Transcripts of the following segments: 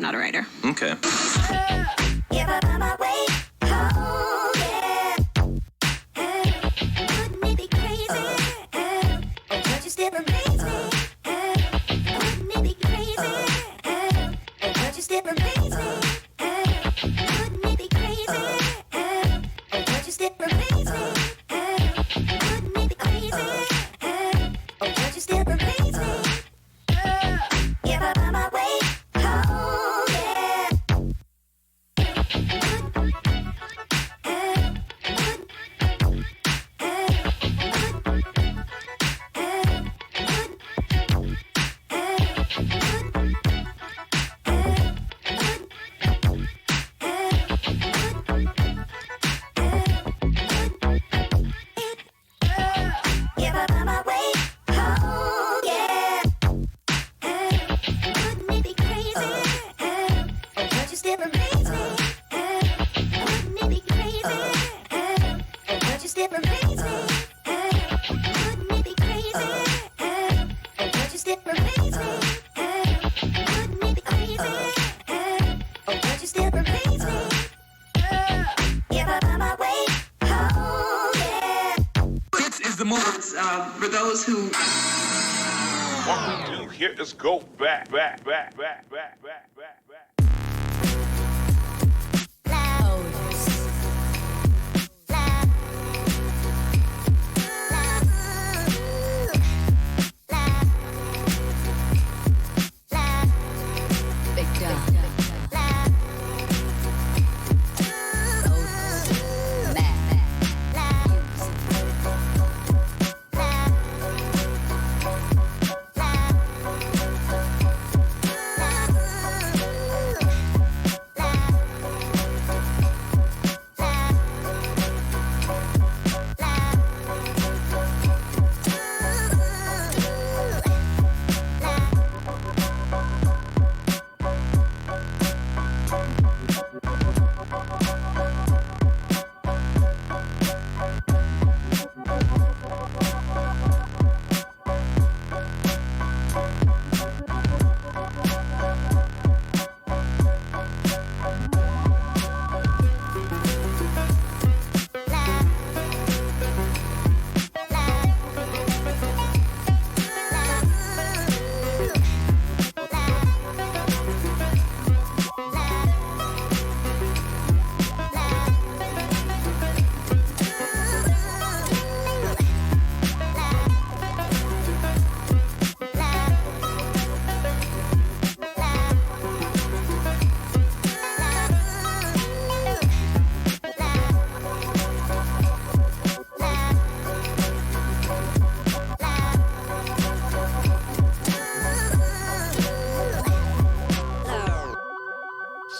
not a writer. Okay. For those who... What we do here is go back.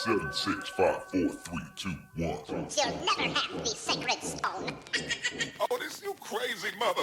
Seven, 6, 5, 4, 3, 2, 1. You'll never have the sacred stone. Oh, this you crazy mother.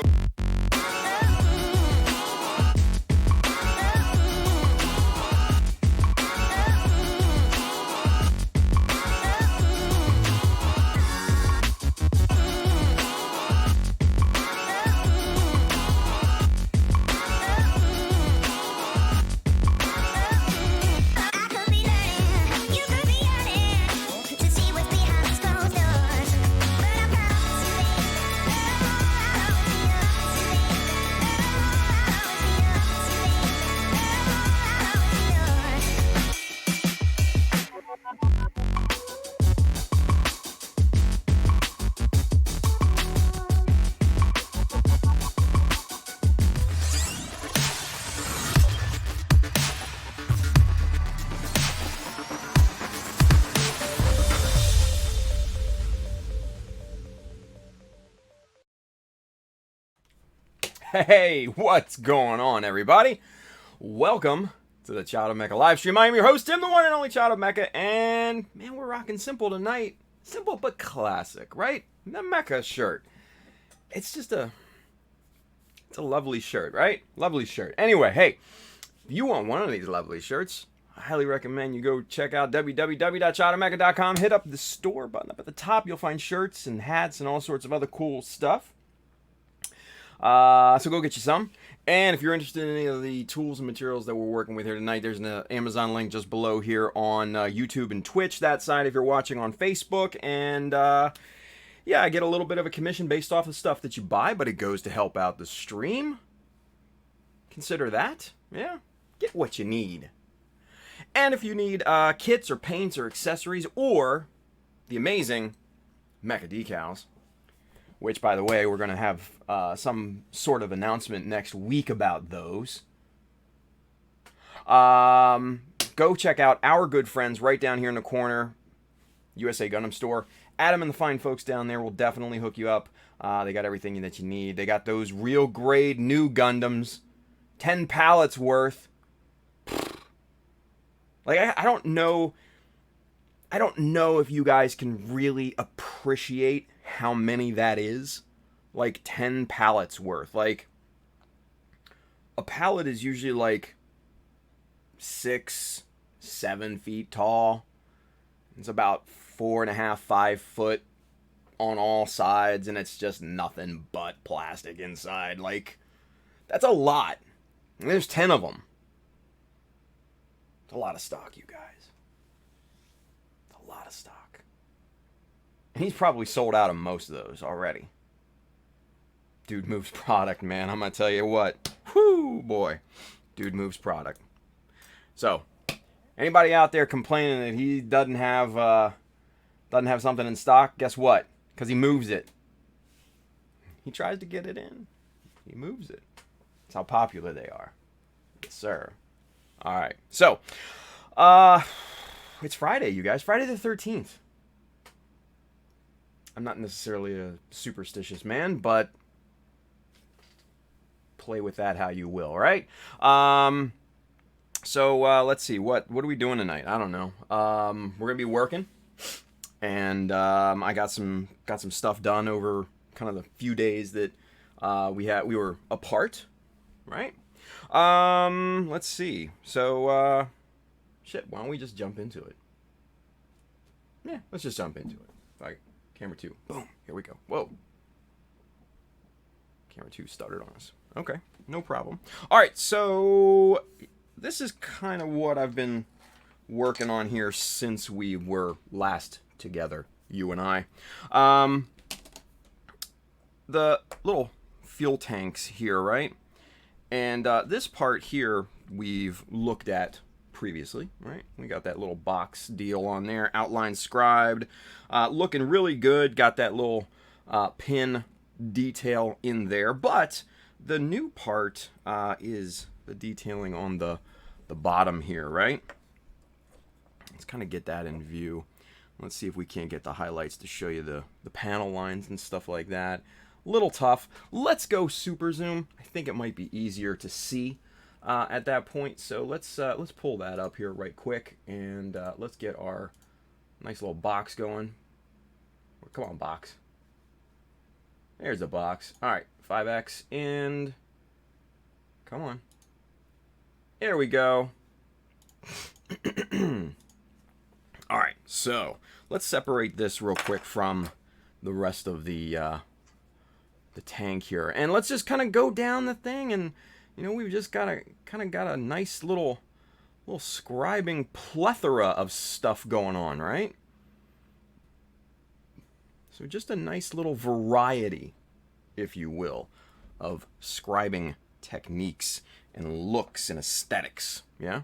Hey, what's going on, everybody? Welcome to the Child of Mecha live stream. I am your host, Tim, the one and only Child of Mecha, and man, we're rocking simple tonight. Simple but classic, right? The Mecha shirt. It's a lovely shirt, right? Lovely shirt. Anyway, hey, if you want one of these lovely shirts, I highly recommend you go check out www.childofmecha.com. Hit up the store button up at the top. You'll find shirts and hats and all sorts of other cool stuff. So go get you some. And if you're interested in any of the tools and materials that we're working with here tonight, there's an Amazon link just below here on YouTube and Twitch, that side if you're watching on Facebook. And yeah, I get a little bit of a commission based off of stuff that you buy, but it goes to help out the stream. Consider that. Yeah, get what you need. And if you need kits or paints or accessories or the amazing Mecha Decals, which, by the way, we're going to have some sort of announcement next week about those. Go check out our good friends right down here in the corner, USA Gundam Store. Adam and the fine folks down there will definitely hook you up. They got everything that you need. They got those real grade new Gundams, 10 pallets worth. Like, I don't know if you guys can really appreciate how many that is. Like 10 pallets worth. Like, a pallet is usually like 6, 7 feet tall. It's about 4.5, 5 foot on all sides, and it's just nothing but plastic inside. Like, that's a lot. And there's 10 of them. It's a lot of stock, you guys. It's a lot of stock. And he's probably sold out of most of those already. Dude moves product, man. I'm gonna tell you what. Whoo, boy. Dude moves product. So, anybody out there complaining that he doesn't have something in stock, guess what? Because he moves it. He tries to get it in. He moves it. That's how popular they are. Yes, sir. All right. So, it's Friday, you guys. Friday the 13th. I'm not necessarily a superstitious man, but play with that how you will, right? So let's see. What are we doing tonight? I don't know. We're gonna be working, and I got some stuff done over kind of the few days that we were apart, right? Let's see. So shit. Why don't we just jump into it? Yeah, let's just jump into it. Like camera 2. Boom. Here we go. Whoa. Camera 2 stuttered on us. Okay, no problem. All right, so this is kind of what I've been working on here since we were last together, you and I. The little fuel tanks here, right? And this part here we've looked at previously, right? We got that little box deal on there, outline scribed, looking really good. Got that little pin detail in there, but the new part is the detailing on the bottom here, right? Let's kind of get that in view. Let's see if we can't get the highlights to show you the panel lines and stuff like that. A little tough. Let's go super zoom. I think it might be easier to see at that point. So let's pull that up here right quick, and let's get our nice little box going. Come on, box. There's the box. All right, 5x, and come on. There we go. All right, so let's separate this real quick from the rest of the tank here, and let's just kind of go down the thing, and you know we've just got a nice little scribing plethora of stuff going on, right? So just a nice little variety, if you will, of scribing techniques and looks and aesthetics, yeah?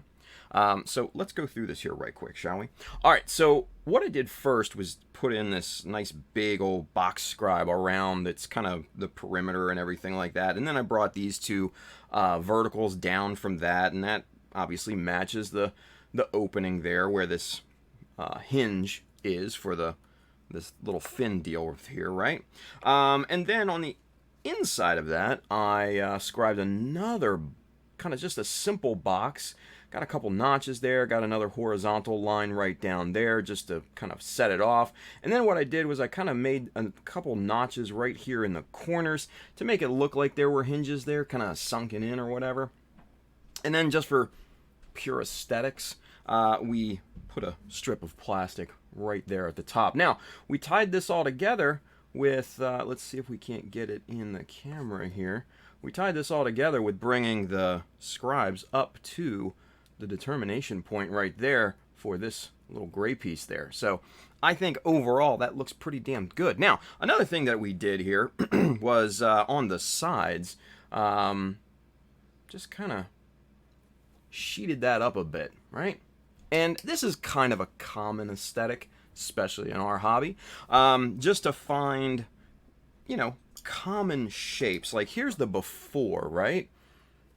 So let's go through this here right quick, shall we? All right, so what I did first was put in this nice big old box scribe around that's kind of the perimeter and everything like that. And then I brought these two verticals down from that, and that obviously matches the opening there where this hinge is for this little fin deal here, right? And then on the inside of that, I scribed another kind of just a simple box. Got a couple notches there, got another horizontal line right down there just to kind of set it off. And then what I did was I kind of made a couple notches right here in the corners to make it look like there were hinges there, kind of sunken in or whatever. And then just for pure aesthetics, we put a strip of plastic right there at the top. Now, we tied this all together with, let's see if we can't get it in the camera here, we tied this all together with bringing the scribes up to the determination point right there for this little gray piece there. So I think overall that looks pretty damn good. Now, another thing that we did here was on the sides, just kind of sheeted that up a bit, right? And this is kind of a common aesthetic, especially in our hobby, just to find, you know, common shapes. Like here's the before, right?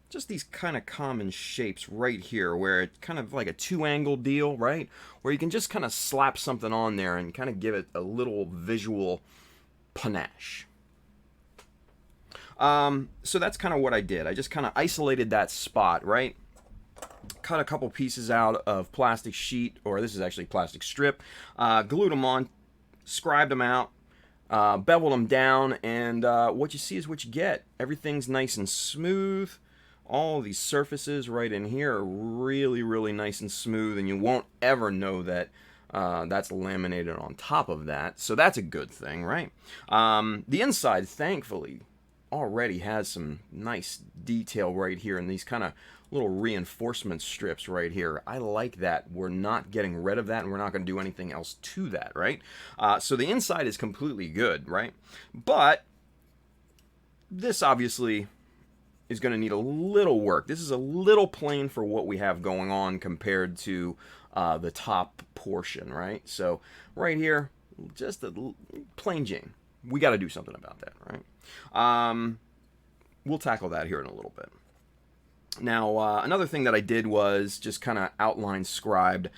Just these kind of common shapes right here where it's kind of like a two-angle deal, right? Where you can just kind of slap something on there and kind of give it a little visual panache. So that's kind of what I did. I just kind of isolated that spot, right? Cut a couple pieces out of plastic sheet, or this is actually plastic strip, glued them on, scribed them out, beveled them down, and what you see is what you get. Everything's nice and smooth. All these surfaces right in here are really, really nice and smooth, and you won't ever know that that's laminated on top of that. So that's a good thing, right? The inside, thankfully, already has some nice detail right here in these kind of little reinforcement strips right here. I like that. We're not getting rid of that, and we're not going to do anything else to that, right? So the inside is completely good, right? But this obviously is going to need a little work. This is a little plain for what we have going on compared to the top portion, right? So right here, just a plain Jane. We got to do something about that, right? We'll tackle that here in a little bit. Now, another thing that I did was just kind of outline scribed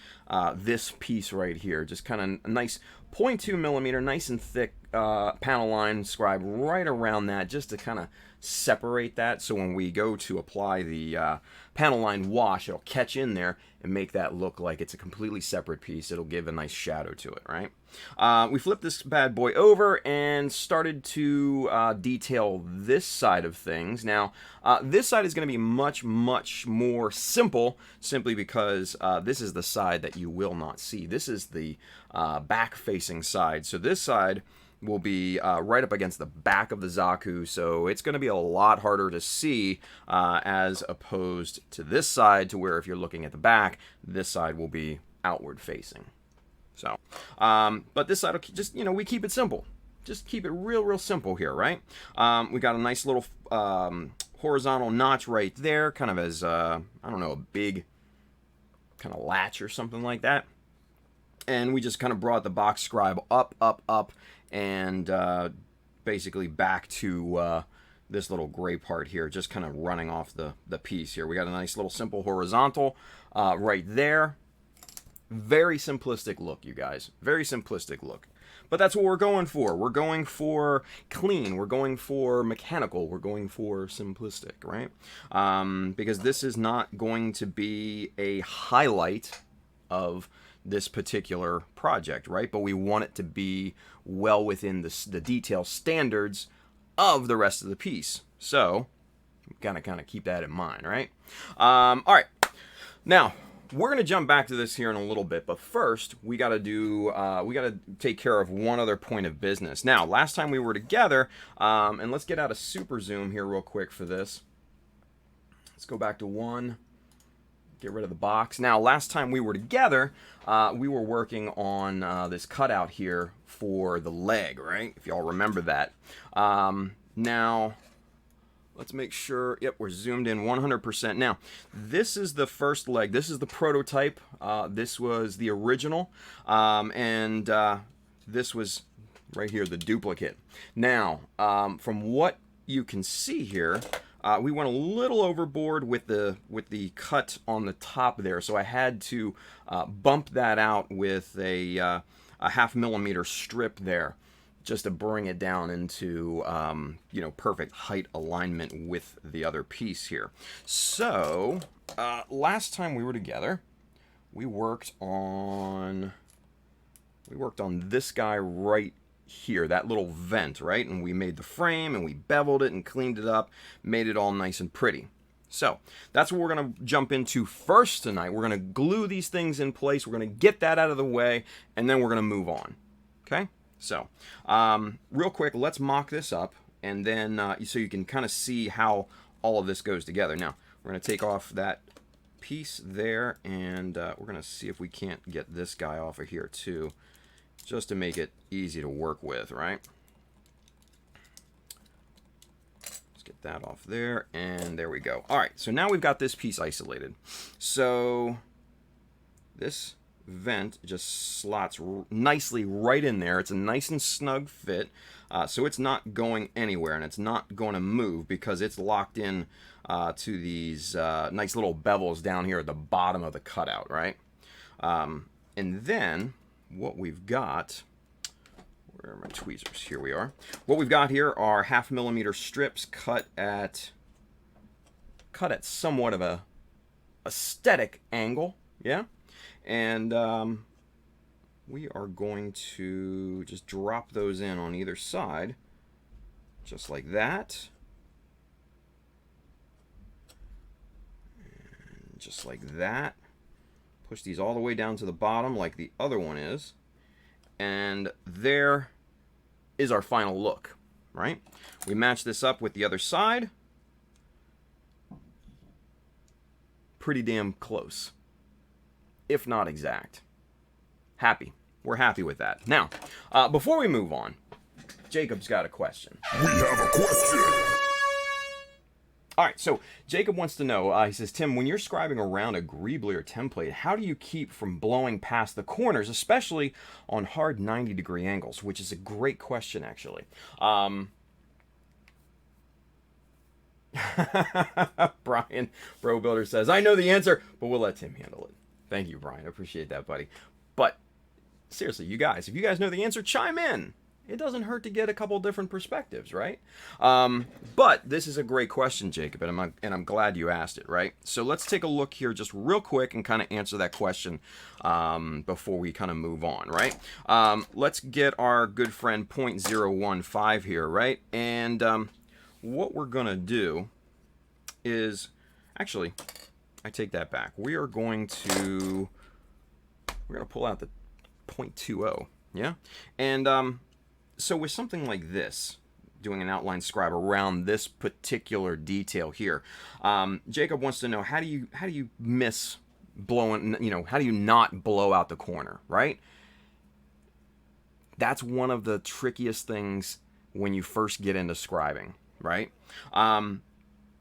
this piece right here. Just kind of a nice 0.2 millimeter, nice and thick panel line scribe right around that, just to kind of separate that, so when we go to apply the panel line wash, it'll catch in there and make that look like it's a completely separate piece. It'll give a nice shadow to it, right? We flipped this bad boy over and started to detail this side of things. Now, this side is going to be much, much more simple, simply because this is the side that you will not see. This is the back-facing side. So this side will be right up against the back of the Zaku, so it's going to be a lot harder to see as opposed to this side, to where if you're looking at the back, this side will be outward facing. So, but this side will just, you know, we keep it simple. Just keep it real simple here, right? We got a nice little horizontal notch right there, kind of as, I don't know, a big kind of latch or something like that. And we just kind of brought the box scribe up, and basically back to this little gray part here, just kind of running off the piece here. We got a nice little simple horizontal right there. Very simplistic look, you guys. Very simplistic look. But that's what we're going for. We're going for clean. We're going for mechanical. We're going for simplistic, right? Because this is not going to be a highlight of this particular project, right? But we want it to be well within the detail standards of the rest of the piece. So, gotta kind of keep that in mind, right? All right. Now, we're gonna jump back to this here in a little bit, but first we gotta take care of one other point of business. Now, last time we were together, and let's get out a super zoom here real quick for this. Let's go back to one. Get rid of the box. Now, last time we were together, we were working on this cutout here for the leg, right? If y'all remember that. Now, let's make sure, yep, we're zoomed in 100%. Now, this is the first leg. This is the prototype. This was the original. And this was right here, the duplicate. Now, from what you can see here, we went a little overboard with the cut on the top there, so I had to bump that out with a 0.5 millimeter strip there, just to bring it down into you know, perfect height alignment with the other piece here. So last time we were together, we worked on this guy right here, that little vent, right? And we made the frame, and we beveled it and cleaned it up, made it all nice and pretty. So that's what we're going to jump into first tonight. We're going to glue these things in place. We're going to get that out of the way, and then we're going to move on. Okay? So real quick, let's mock this up, and then so you can kind of see how all of this goes together. Now, we're going to take off that piece there, and we're going to see if we can't get this guy off of here too, just to make it easy to work with, right? Let's get that off there, and there we go. All right, so now we've got this piece isolated. So this vent just slots nicely right in there. It's a nice and snug fit, so it's not going anywhere, and it's not going to move because it's locked in to these nice little bevels down here at the bottom of the cutout, right? And then what we've got, where are my tweezers? Here we are. What we've got here are 0.5 millimeter strips cut at somewhat of a aesthetic angle, yeah? And we are going to just drop those in on either side, just like that. And just like that. Push these all the way down to the bottom like the other one is. And there is our final look, right? We match this up with the other side. Pretty damn close, if not exact. Happy. We're happy with that. Now, before we move on, Jacob's got a question. We have a question. All right, so Jacob wants to know, he says, Tim, when you're scribing around a greebly or template, how do you keep from blowing past the corners, especially on hard 90-degree angles? Which is a great question, actually. Brian, Bro Builder, says, I know the answer, but we'll let Tim handle it. Thank you, Brian. I appreciate that, buddy. But seriously, you guys, if you guys know the answer, chime in. It doesn't hurt to get a couple different perspectives, right? But this is a great question, Jacob, and I'm glad you asked it, right? So let's take a look here just real quick and kind of answer that question before we kind of move on, right? Let's get our good friend 0.015 here, right? And what we're going to do is, actually, I take that back. We are going to pull out the 0.20, yeah? And so with something like this, doing an outline scribe around this particular detail here, Jacob wants to know, how do you miss blowing, how do you not blow out the corner, right? That's one of the trickiest things when you first get into scribing, right?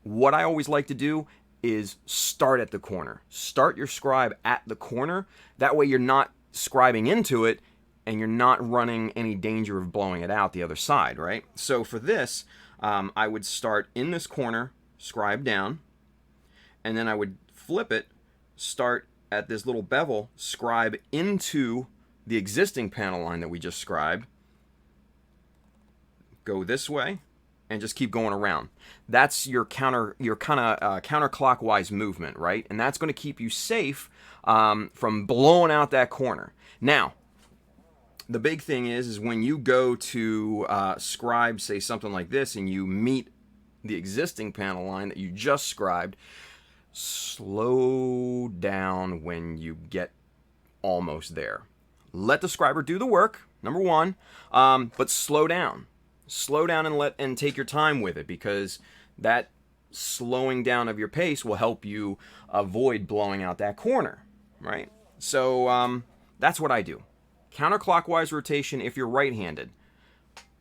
What I always like to do is start at the corner. Start your scribe at the corner. That way you're not scribing into it and you're not running any danger of blowing it out the other side, right? So for this, I would start in this corner, scribe down, and then I would flip it, start at this little bevel, scribe into the existing panel line that we just scribed, go this way, and just keep going around. That's your kind of counterclockwise movement, right? And that's going to keep you safe from blowing out that corner. Now, the big thing is when you go to scribe, say something like this, and you meet the existing panel line that you just scribed, slow down when you get almost there. Let the scriber do the work, number one, but slow down. Slow down and take your time with it, because that slowing down of your pace will help you avoid blowing out that corner, right? So that's what I do. Counterclockwise rotation if you're right-handed.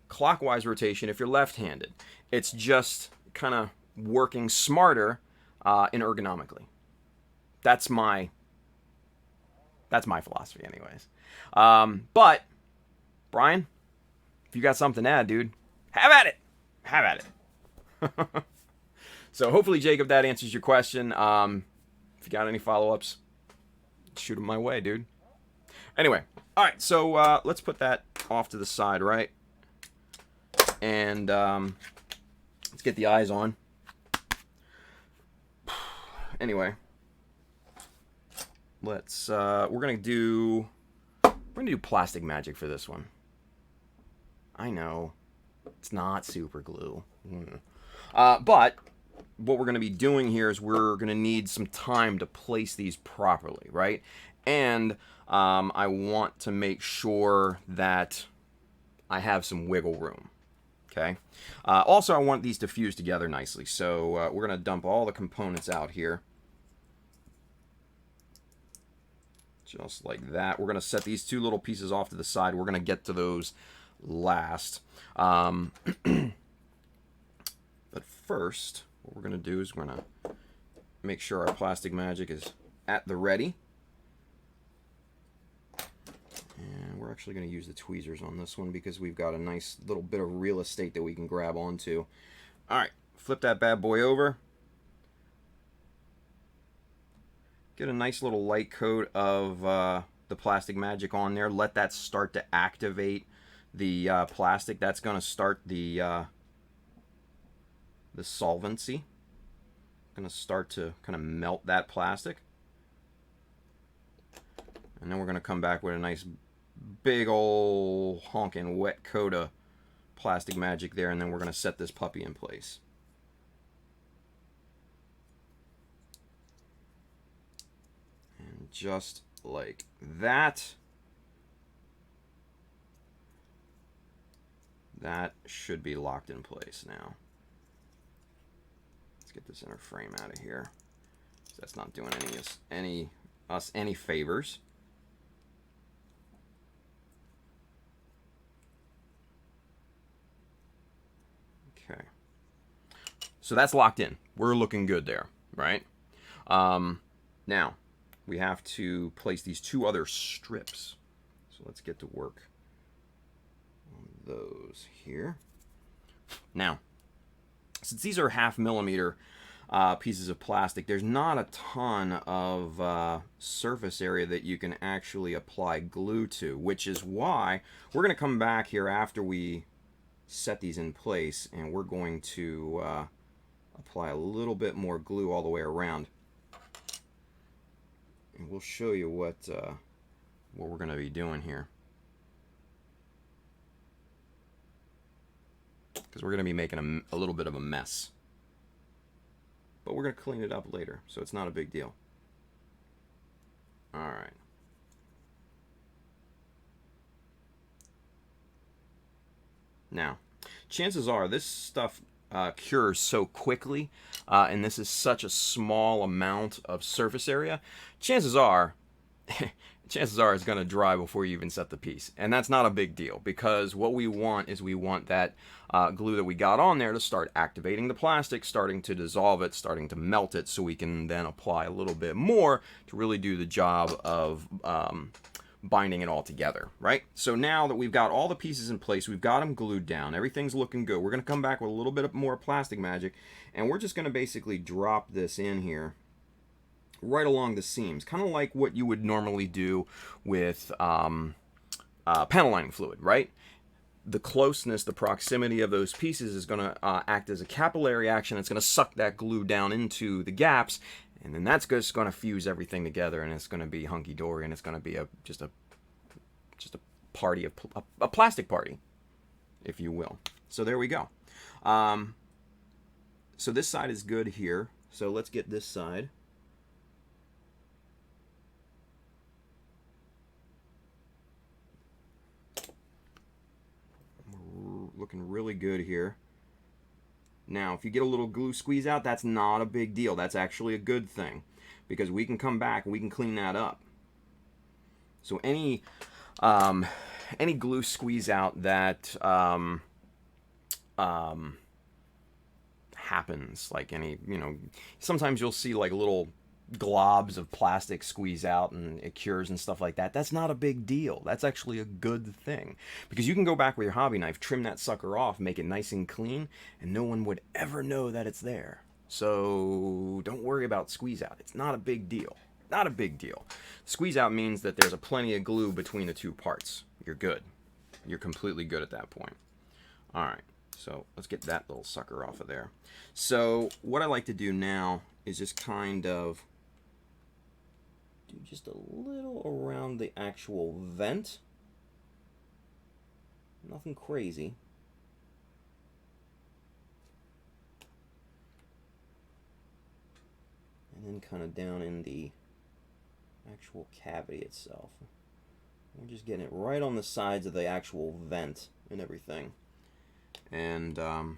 Clockwise rotation if you're left-handed. It's just kind of working smarter and ergonomically. That's my philosophy anyways. But, Brian, if you got something to add, dude, have at it. Have at it. So hopefully, Jacob, that answers your question. If you got any follow-ups, shoot them my way, dude. Anyway, all right, so let's put that off to the side, right? And let's get the eyes on. Anyway, let's we're gonna do plastic magic for this one. I know it's not super glue, but what we're going to be doing here is we're going to need some time to place these properly, right? And I want to make sure that I have some wiggle room, Okay. Also, I want these to fuse together nicely, so we're going to dump all the components out here. Just like that. We're going to set these two little pieces off to the side. We're going to get to those last. But first, what we're going to do is we're going to make sure our plastic magic is at the ready. And we're actually going to use the tweezers on this one because we've got a nice little bit of real estate that we can grab onto. Alright, flip that bad boy over. Get a nice little light coat of the plastic magic on there. Let that start to activate the plastic. That's going to start the solvency. Going to start to kind of melt that plastic. And then we're going to come back with a nice big old honking wet coat of plastic magic there, and then we're going to set this puppy in place. And just like that, that should be locked in place now. Let's get this inner frame out of here. That's not doing us any favors. Okay. So that's locked in. We're looking good there, right? Now, we have to place these two other strips. So let's get to work on those here. Now, since these are 0.5 millimeter pieces of plastic, there's not a ton of surface area that you can actually apply glue to, which is why we're going to come back here after we set these in place, and we're going to apply a little bit more glue all the way around, and we'll show you what we're going to be doing here, because we're going to be making a little bit of a mess, but we're going to clean it up later, so it's not a big deal. All right. Now, chances are this stuff cures so quickly, and this is such a small amount of surface area, chances are it's going to dry before you even set the piece. And that's not a big deal, because what we want is we want that glue that we got on there to start activating the plastic, starting to dissolve it, starting to melt it, so we can then apply a little bit more to really do the job of binding it all together, right? So now that we've got all the pieces in place, we've got them glued down, everything's looking good, we're going to come back with a little bit more plastic magic, and we're just going to basically drop this in here right along the seams, kind of like what you would normally do with panel lining fluid, right? The closeness, the proximity of those pieces is going to act as a capillary action. It's going to suck that glue down into the gaps, and then that's just going to fuse everything together, and it's going to be hunky-dory, and it's going to be just a party of a plastic party, if you will. So there we go. So this side is good here. So let's get this side. We're looking really good here. Now, if you get a little glue squeeze out, that's not a big deal. That's actually a good thing, because we can come back and we can clean that up. So any glue squeeze out that happens, like sometimes you'll see like little globs of plastic squeeze out and it cures and stuff like that. That's not a big deal. That's actually a good thing, because you can go back with your hobby knife, trim that sucker off, make it nice and clean, and no one would ever know that it's there. So don't worry about squeeze out. It's not a big deal. Not a big deal. Squeeze out means that there's a plenty of glue between the two parts. You're good. You're completely good at that point. All right. So let's get that little sucker off of there. So what I like to do now is just kind of do just a little around the actual vent. Nothing crazy. And then kind of down in the actual cavity itself. We're just getting it right on the sides of the actual vent and everything. And it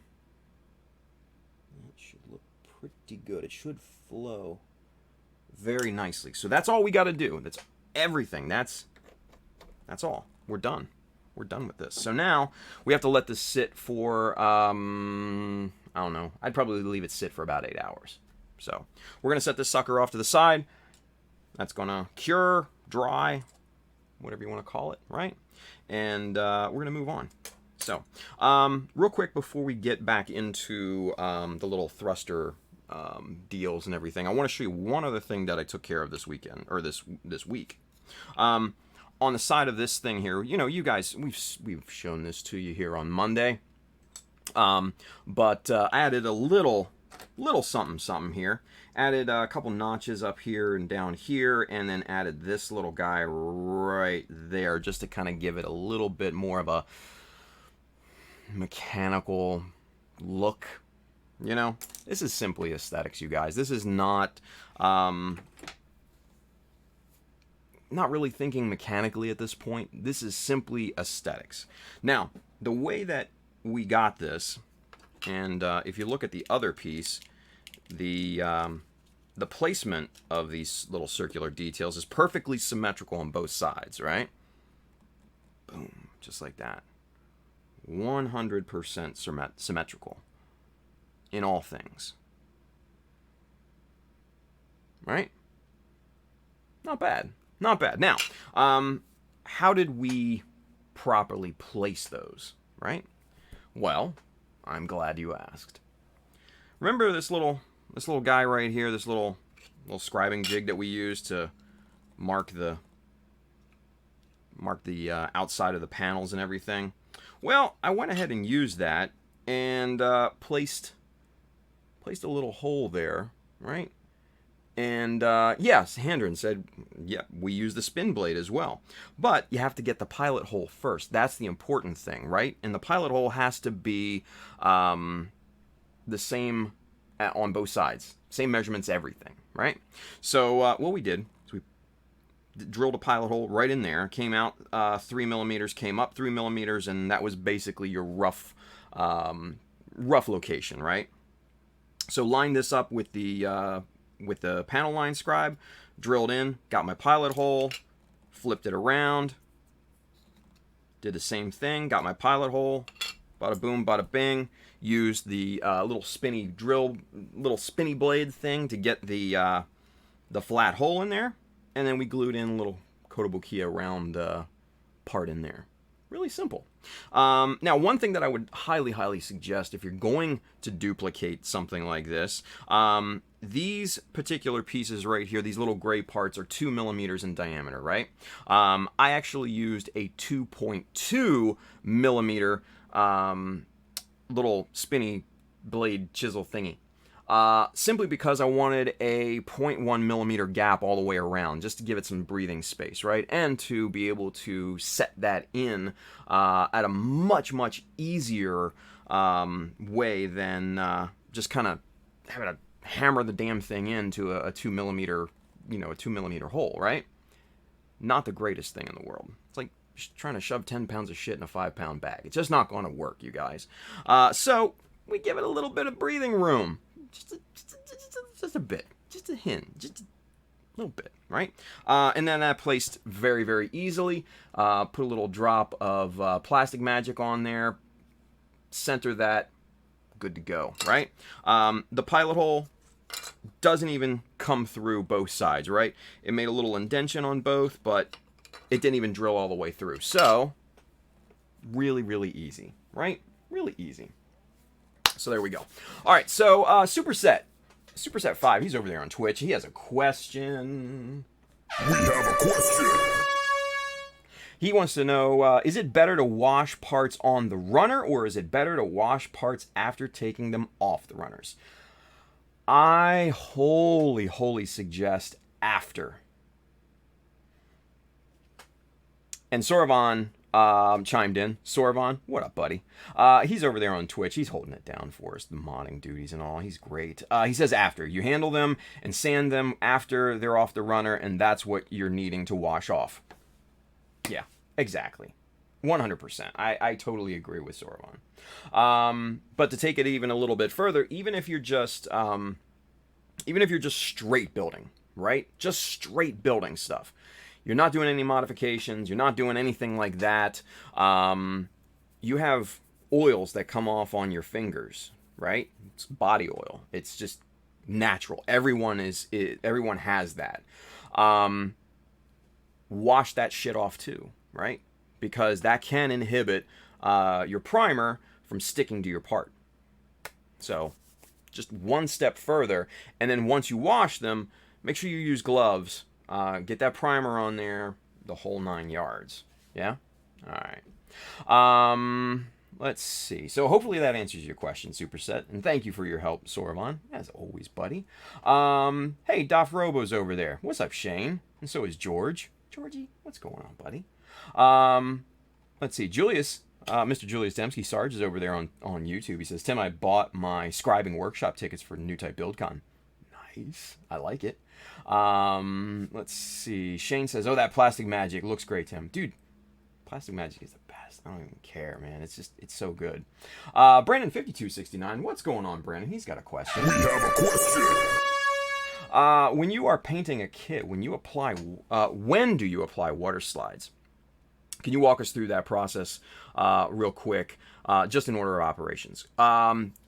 should look pretty good. It should flow very nicely. So that's all we got to do. That's everything. That's all. We're done. We're done with this. So now we have to let this sit for, I don't know. I'd probably leave it sit for about 8 hours. So we're going to set this sucker off to the side. That's going to cure, dry, whatever you want to call it, right? And we're going to move on. So real quick before we get back into the little thruster deals and everything, I want to show you one other thing that I took care of this weekend, or this week. On the side of this thing here, you know, you guys, we've shown this to you here on Monday, but I added a little something here. Added a couple notches up here and down here, and then added this little guy right there, just to kind of give it a little bit more of a mechanical look. You know, this is simply aesthetics, you guys. This is not really thinking mechanically at this point. This is simply aesthetics. Now, the way that we got this, and if you look at the other piece, the placement of these little circular details is perfectly symmetrical on both sides, right? Boom, just like that. 100% symmetrical in all things. Right? Not bad. Not bad. Now, how did we properly place those, right? Well, I'm glad you asked. Remember this little guy right here, this little scribing jig that we use to mark the outside of the panels and everything? Well, I went ahead and used that and placed a little hole there, right? And yes, Handren said, yeah, we use the spin blade as well. But you have to get the pilot hole first. That's the important thing, right? And the pilot hole has to be the same on both sides. Same measurements, everything, right? So what we did is we drilled a pilot hole right in there. Came out 3 millimeters, came up 3 millimeters, and that was basically your rough location, right? So lined this up with the panel line scribe, drilled in, got my pilot hole, flipped it around, did the same thing, got my pilot hole, bada boom, bada bing, used the little spinny blade thing to get the flat hole in there, and then we glued in a little Kotobukiya round part in there. Really simple. Now, one thing that I would highly suggest if you're going to duplicate something like this, these particular pieces right here, these little gray parts, are 2 millimeters in diameter, right? I actually used a 2.2 millimeter little spinny blade chisel thingy. Simply because I wanted a 0.1 millimeter gap all the way around, just to give it some breathing space, right? And to be able to set that in at a much easier way than just kind of having to hammer the damn thing into a 2 millimeter, a 2 millimeter hole, right? Not the greatest thing in the world. It's like trying to shove 10 pounds of shit in a 5-pound bag. It's just not going to work, you guys. So we give it a little bit of breathing room. Just a bit, just a hint, just a little bit, right? And then that placed very easily. Put a little drop of plastic magic on there, center that, good to go, right? The pilot hole doesn't even come through both sides, right? It made a little indention on both, but it didn't even drill all the way through. So, really easy, right? Really easy. So there we go. All right, so Superset 5, he's over there on Twitch. He has a question. We have a question. He wants to know, is it better to wash parts on the runner, or is it better to wash parts after taking them off the runners? I wholly suggest after. And Sorvan chimed in. Sorvan, what up, buddy? He's over there on Twitch. He's holding it down for us, the modding duties and all. He's great. He says after. You handle them and sand them after they're off the runner, and that's what you're needing to wash off. Yeah, exactly. 100%. I totally agree with Sorovan. But to take it even a little bit further, even if you're just straight building, right? Just straight building stuff. You're not doing any modifications. You're not doing anything like that. You have oils that come off on your fingers, right? It's body oil. It's just natural. Everyone has that. Wash that shit off too, right? Because that can inhibit your primer from sticking to your part. So just one step further, and then once you wash them, make sure you use gloves. Get that primer on there, the whole 9 yards. Yeah? All right. Let's see. So hopefully that answers your question, Superset. And thank you for your help, Sorovan. As always, buddy. Hey, Doff Robo's over there. What's up, Shane? And so is George. Georgie, what's going on, buddy? Let's see. Julius, Mr. Julius Dembski Sarge is over there on YouTube. He says, Tim, I bought my scribing workshop tickets for New Type BuildCon. Nice. I like it. Let's see. Shane says, oh, that plastic magic looks great, Tim. Dude, plastic magic is the best. I don't even care, man. It's so good. Brandon5269, what's going on, Brandon? He's got a question. We have a question. When you are painting a kit, when do you apply water slides? Can you walk us through that process real quick, just in order of operations?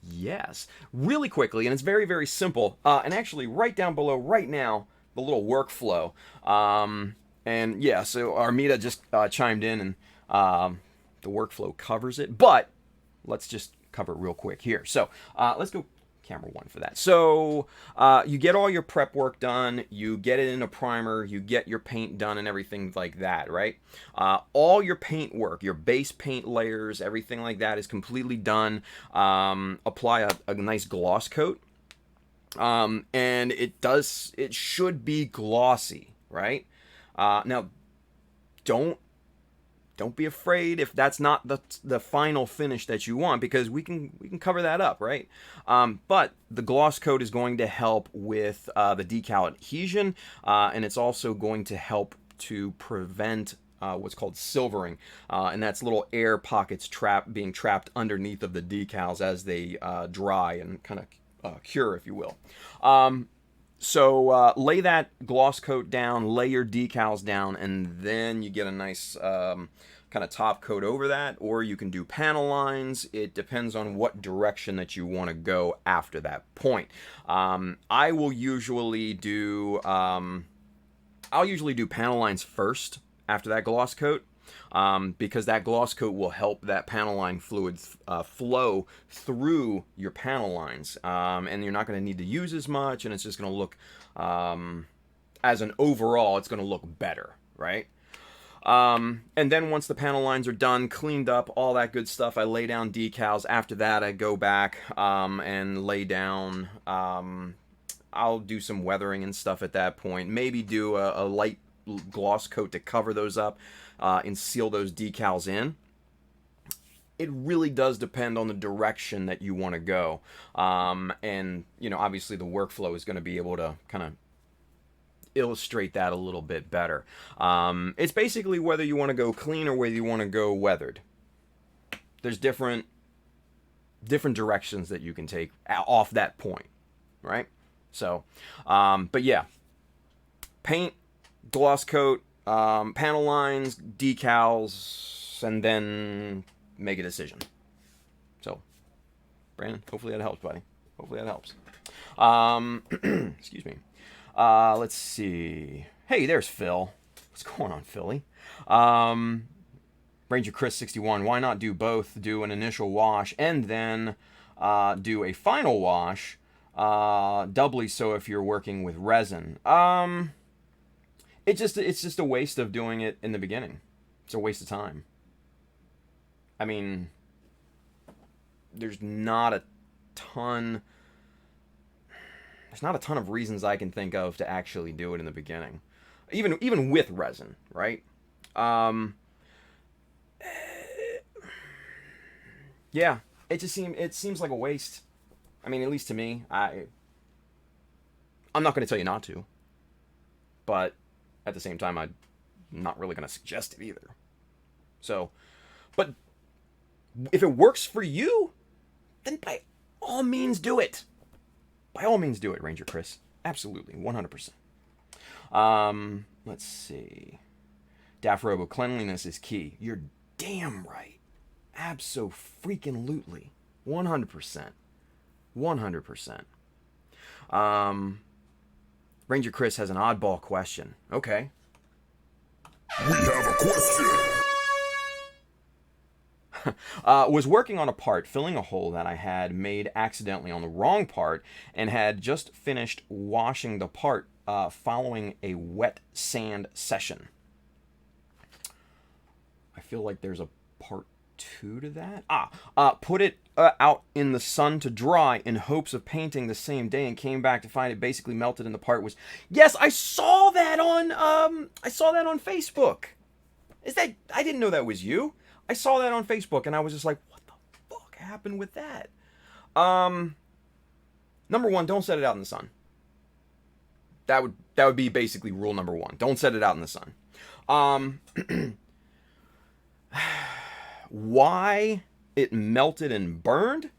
Yes, really quickly, and it's very, very simple. And actually, right down below, right now, the little workflow. And yeah, so Armida just chimed in, and the workflow covers it. But let's just cover it real quick here. So let's go camera one for that. So you get all your prep work done, you get it in a primer, you get your paint done and everything like that, right? All your paint work, your base paint layers, everything like that is completely done. Apply a nice gloss coat. And it should be glossy, right? Now don't be afraid if that's not the final finish that you want, because we can cover that up, right? But the gloss coat is going to help with the decal adhesion, and it's also going to help to prevent what's called silvering, and that's little air pockets being trapped underneath of the decals as they dry and kind of cure, if you will. So lay that gloss coat down, lay your decals down, and then you get a nice kind of top coat over that, or you can do panel lines. It depends on what direction that you want to go after that point. I will usually do panel lines first after that gloss coat, because that gloss coat will help that panel line fluid flow through your panel lines, and you're not going to need to use as much, and it's just going to look, as an overall, it's going to look better, right? And then once the panel lines are done, cleaned up, all that good stuff, I lay down decals. After that, I go back and lay down, I'll do some weathering and stuff at that point, maybe do a light gloss coat to cover those up and seal those decals in. It really does depend on the direction that you want to go. And, you know, obviously the workflow is going to be able to kind of illustrate that a little bit better. It's basically whether you want to go clean or whether you want to go weathered. There's different directions that you can take off that point, right? So, but yeah, paint, gloss coat, panel lines, decals, and then make a decision. So, Brandon, hopefully that helps, buddy. Hopefully that helps. Excuse me. Let's see. Hey, there's Phil. What's going on, Philly? Ranger Chris 61. Why not do both? Do an initial wash and then do a final wash, doubly so if you're working with resin. It's just a waste of doing it in the beginning. It's a waste of time. I mean, there's not a ton of reasons I can think of to actually do it in the beginning, even with resin, right? Yeah, it seems like a waste. I mean, at least to me. I'm not going to tell you not to, but at the same time, I'm not really going to suggest it either. So, But if it works for you, then by all means do it. By all means do it, Ranger Chris. Absolutely, 100%. Let's see. Daft Robo, cleanliness is key. You're damn right. Abso-freaking-lutely. 100%. 100%. Ranger Chris has an oddball question. Okay. We have a question. Was working on a part, filling a hole that I had made accidentally on the wrong part, and had just finished washing the part following a wet sand session. I feel like there's a part 2 to that. Put it out in the sun to dry in hopes of painting the same day, and came back to find it basically melted and the part was... Yes, I saw that on Facebook. I didn't know that was you. I saw that on Facebook and I was just like, what the fuck happened with that? Number one, don't set it out in the sun. That would be basically rule number 1. Don't set it out in the sun. Why it melted and burned?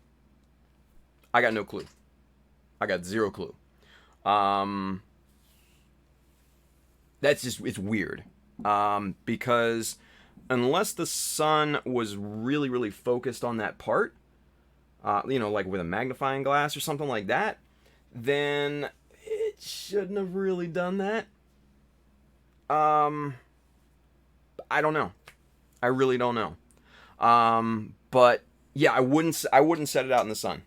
I got no clue. I got zero clue. That's just, it's weird. Because unless the sun was really, really focused on that part, like with a magnifying glass or something like that, then it shouldn't have really done that. I don't know. I really don't know. But yeah, I wouldn't set it out in the sun.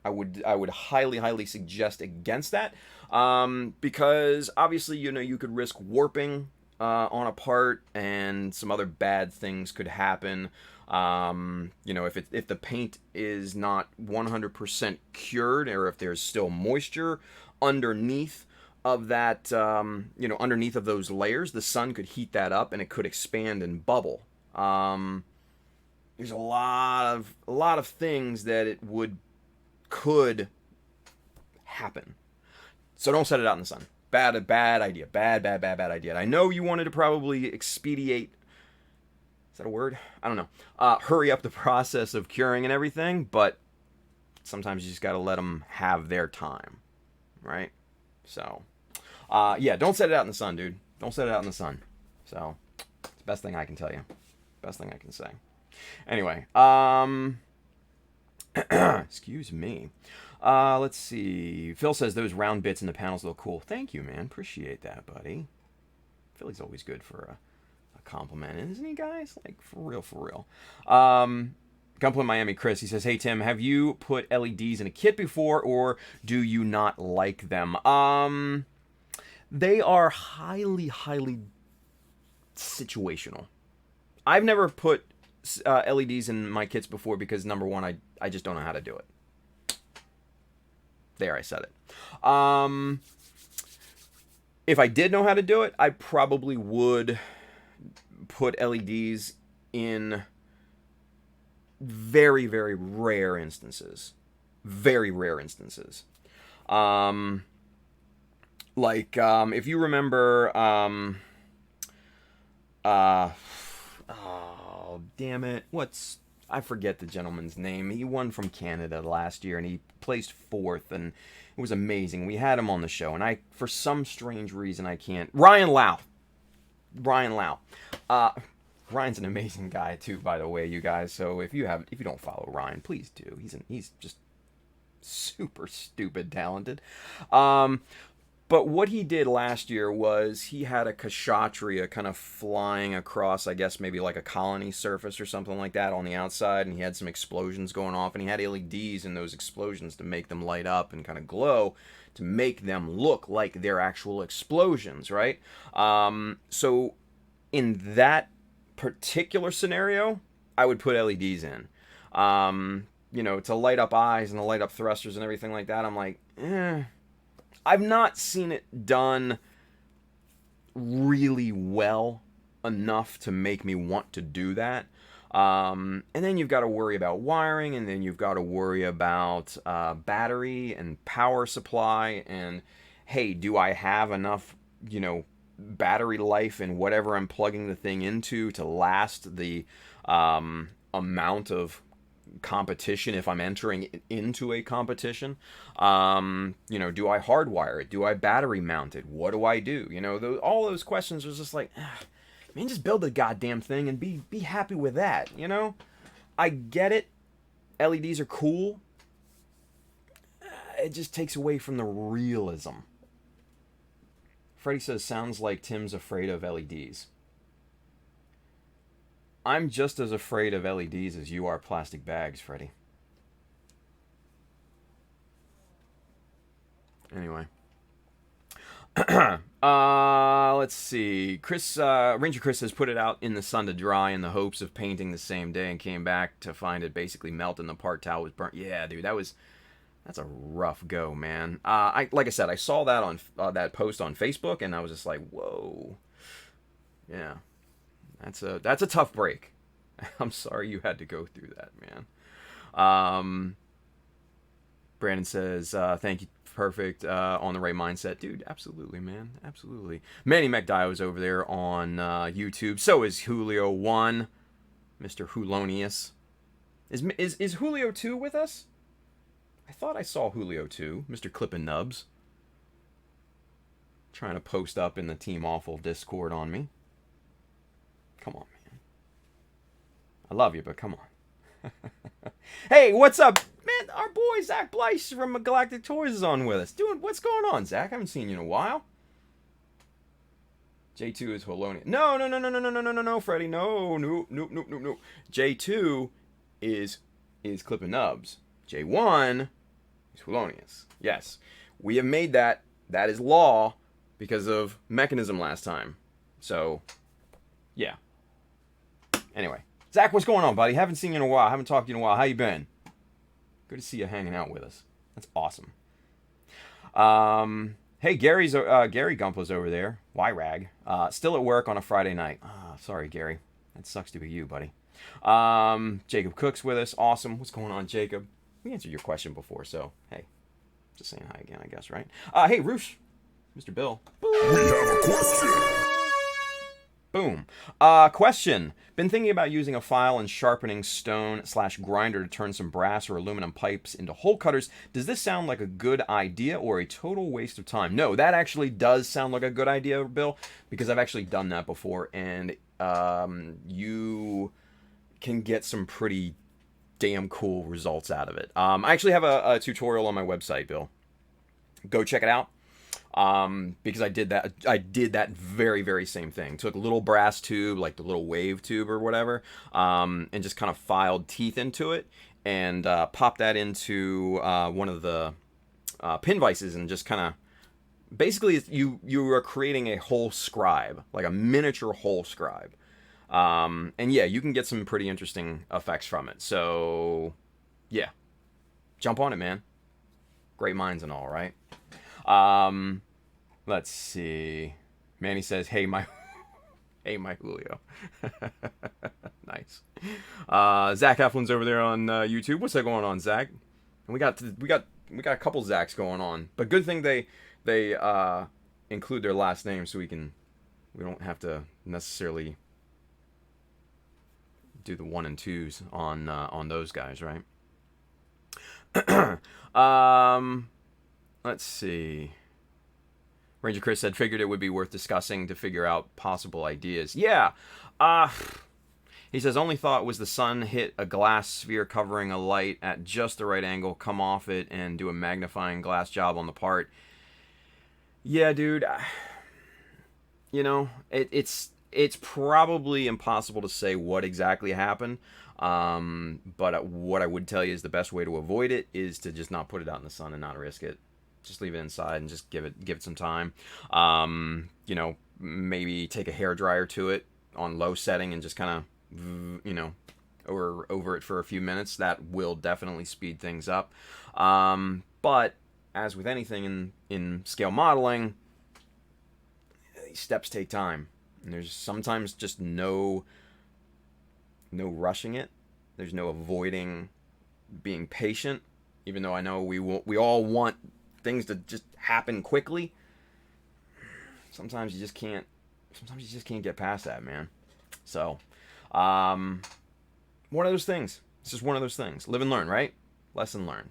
I would highly, highly suggest against that. Because obviously, you could risk warping on a part, and some other bad things could happen. If the paint is not 100% cured, or if there's still moisture underneath of that, underneath of those layers, the sun could heat that up and it could expand and bubble. There's a lot of things that could happen. So don't set it out in the sun. Bad idea. Bad idea. I know you wanted to probably expedite. Is that a word? I don't know. Hurry up the process of curing and everything, but sometimes you just got to let them have their time, right? So, yeah, don't set it out in the sun, dude. Don't set it out in the sun. So, it's the best thing I can tell you. Best thing I can say. Anyway, excuse me. Let's see. Phil says those round bits in the panels look cool. Thank you, man. Appreciate that, buddy. Philly's always good for a compliment, isn't he, guys? Like, for real. Gunpla Miami Chris, he says, hey, Tim, have you put LEDs in a kit before, or do you not like them? They are highly, highly situational. I've never put LEDs in my kits before because, number one, I just don't know how to do it. There, I said it. If I did know how to do it, I probably would put LEDs in very, very rare instances. Very rare instances. If you remember, oh, damn it. I forget the gentleman's name. He won from Canada last year, and he placed 4th, and it was amazing. We had him on the show, and for some strange reason, I can't... Ryan Lau. Ryan's an amazing guy, too, by the way, you guys. So if you don't follow Ryan, please do. He's just super stupid talented. But what he did last year was he had a Kshatriya kind of flying across, I guess, maybe like a colony surface or something like that on the outside, and he had some explosions going off, and he had LEDs in those explosions to make them light up and kind of glow to make them look like they're actual explosions, right? So in that particular scenario, I would put LEDs in. To light up eyes and to light up thrusters and everything like that, I'm like, I've not seen it done really well enough to make me want to do that. And then you've got to worry about wiring, and then you've got to worry about battery and power supply, and hey, do I have enough, battery life and whatever I'm plugging the thing into to last the amount of competition if I'm entering into a competition. Do I hardwire it? Do I battery mount it? What do I do? All those questions are just like, man, just build the goddamn thing and be happy with that. I get it. LEDs are cool. It just takes away from the realism. Freddie says, sounds like Tim's afraid of LEDs. I'm just as afraid of LEDs as you are plastic bags, Freddie. Anyway. Let's see. Ranger Chris has put it out in the sun to dry in the hopes of painting the same day and came back to find it basically melt and the part towel was burnt. Yeah, dude, that's a rough go, man. Like I said, I saw that on that post on Facebook and I was just like, whoa. Yeah. That's a tough break. I'm sorry you had to go through that, man. Brandon says, thank you. Perfect. On the right mindset. Dude, absolutely, man. Absolutely. Manny McDio's over there on YouTube. So is Julio1. Mr. Hulonius. Is Julio 2 with us? I thought I saw Julio 2. Mr. Clippin' Nubs. Trying to post up in the Team Awful Discord on me. Come on, man. I love you, but come on. Hey, what's up? Man, our boy Zach Blyce from Galactic Toys is on with us. What's going on, Zach? I haven't seen you in a while. J2 is Holonia. No, Freddy. No. J2 is Clippin' Nubs. J1 is Hulonius. Yes. We have made that. That is law because of Mechanism last time. So, yeah. Anyway. Zach, what's going on, buddy? Haven't seen you in a while. Haven't talked to you in a while. How you been? Good to see you hanging out with us. That's awesome. Hey, Gary Gumpa's over there. Wyrag. Still at work on a Friday night. Sorry, Gary. That sucks to be you, buddy. Jacob Cook's with us. Awesome. What's going on, Jacob? We answered your question before, so hey. Just saying hi again, I guess, right? Hey, Roosh. Mr. Bill. We have a question. Boom. Question. Been thinking about using a file and sharpening stone/grinder to turn some brass or aluminum pipes into hole cutters. Does this sound like a good idea or a total waste of time? No, that actually does sound like a good idea, Bill, because I've actually done that before, and you can get some pretty damn cool results out of it. I actually have a tutorial on my website, Bill. Go check it out. Because I did that very, very same thing. Took a little brass tube, like the little wave tube or whatever, and just kind of filed teeth into it and popped that into one of the pin vices and just kind of, basically you are creating a hole scribe, like a miniature hole scribe. And yeah, you can get some pretty interesting effects from it. So yeah, jump on it, man. Great minds and all, right? Let's see. Manny says, hey, my Julio. Nice. Zach Heflin's over there on YouTube. What's that going on, Zach? And we got a couple Zachs going on. But good thing they include their last name so we don't have to necessarily do the 1 and 2s on those guys, right? Let's see. Ranger Chris said, figured it would be worth discussing to figure out possible ideas. Yeah. He says, only thought was the sun hit a glass sphere covering a light at just the right angle, come off it, and do a magnifying glass job on the part. Yeah, dude. It's probably impossible to say what exactly happened. But what I would tell you is the best way to avoid it is to just not put it out in the sun and not risk it. Just leave it inside and just give it some time. Maybe take a hairdryer to it on low setting and just kind of, over it for a few minutes. That will definitely speed things up. But as with anything in scale modeling, these steps take time. And there's sometimes just no rushing it. There's no avoiding being patient, even though I know we all want things to just happen quickly. sometimes you just can't get past that, man. So, one of those things. It's just one of those things. Live and learn, right? Lesson learned.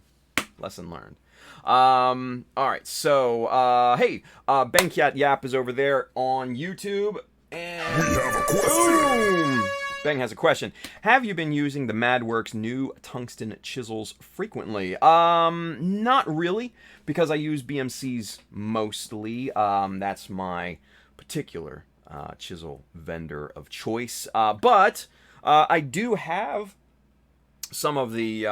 Lesson learned. All right. So, hey, Benkyat Yap is over there on YouTube, and We have a question. boom! Bang has a question. Have you been using the MadWorks new tungsten chisels frequently? Not really, because I use BMCs mostly. That's my particular chisel vendor of choice. But I do have some of the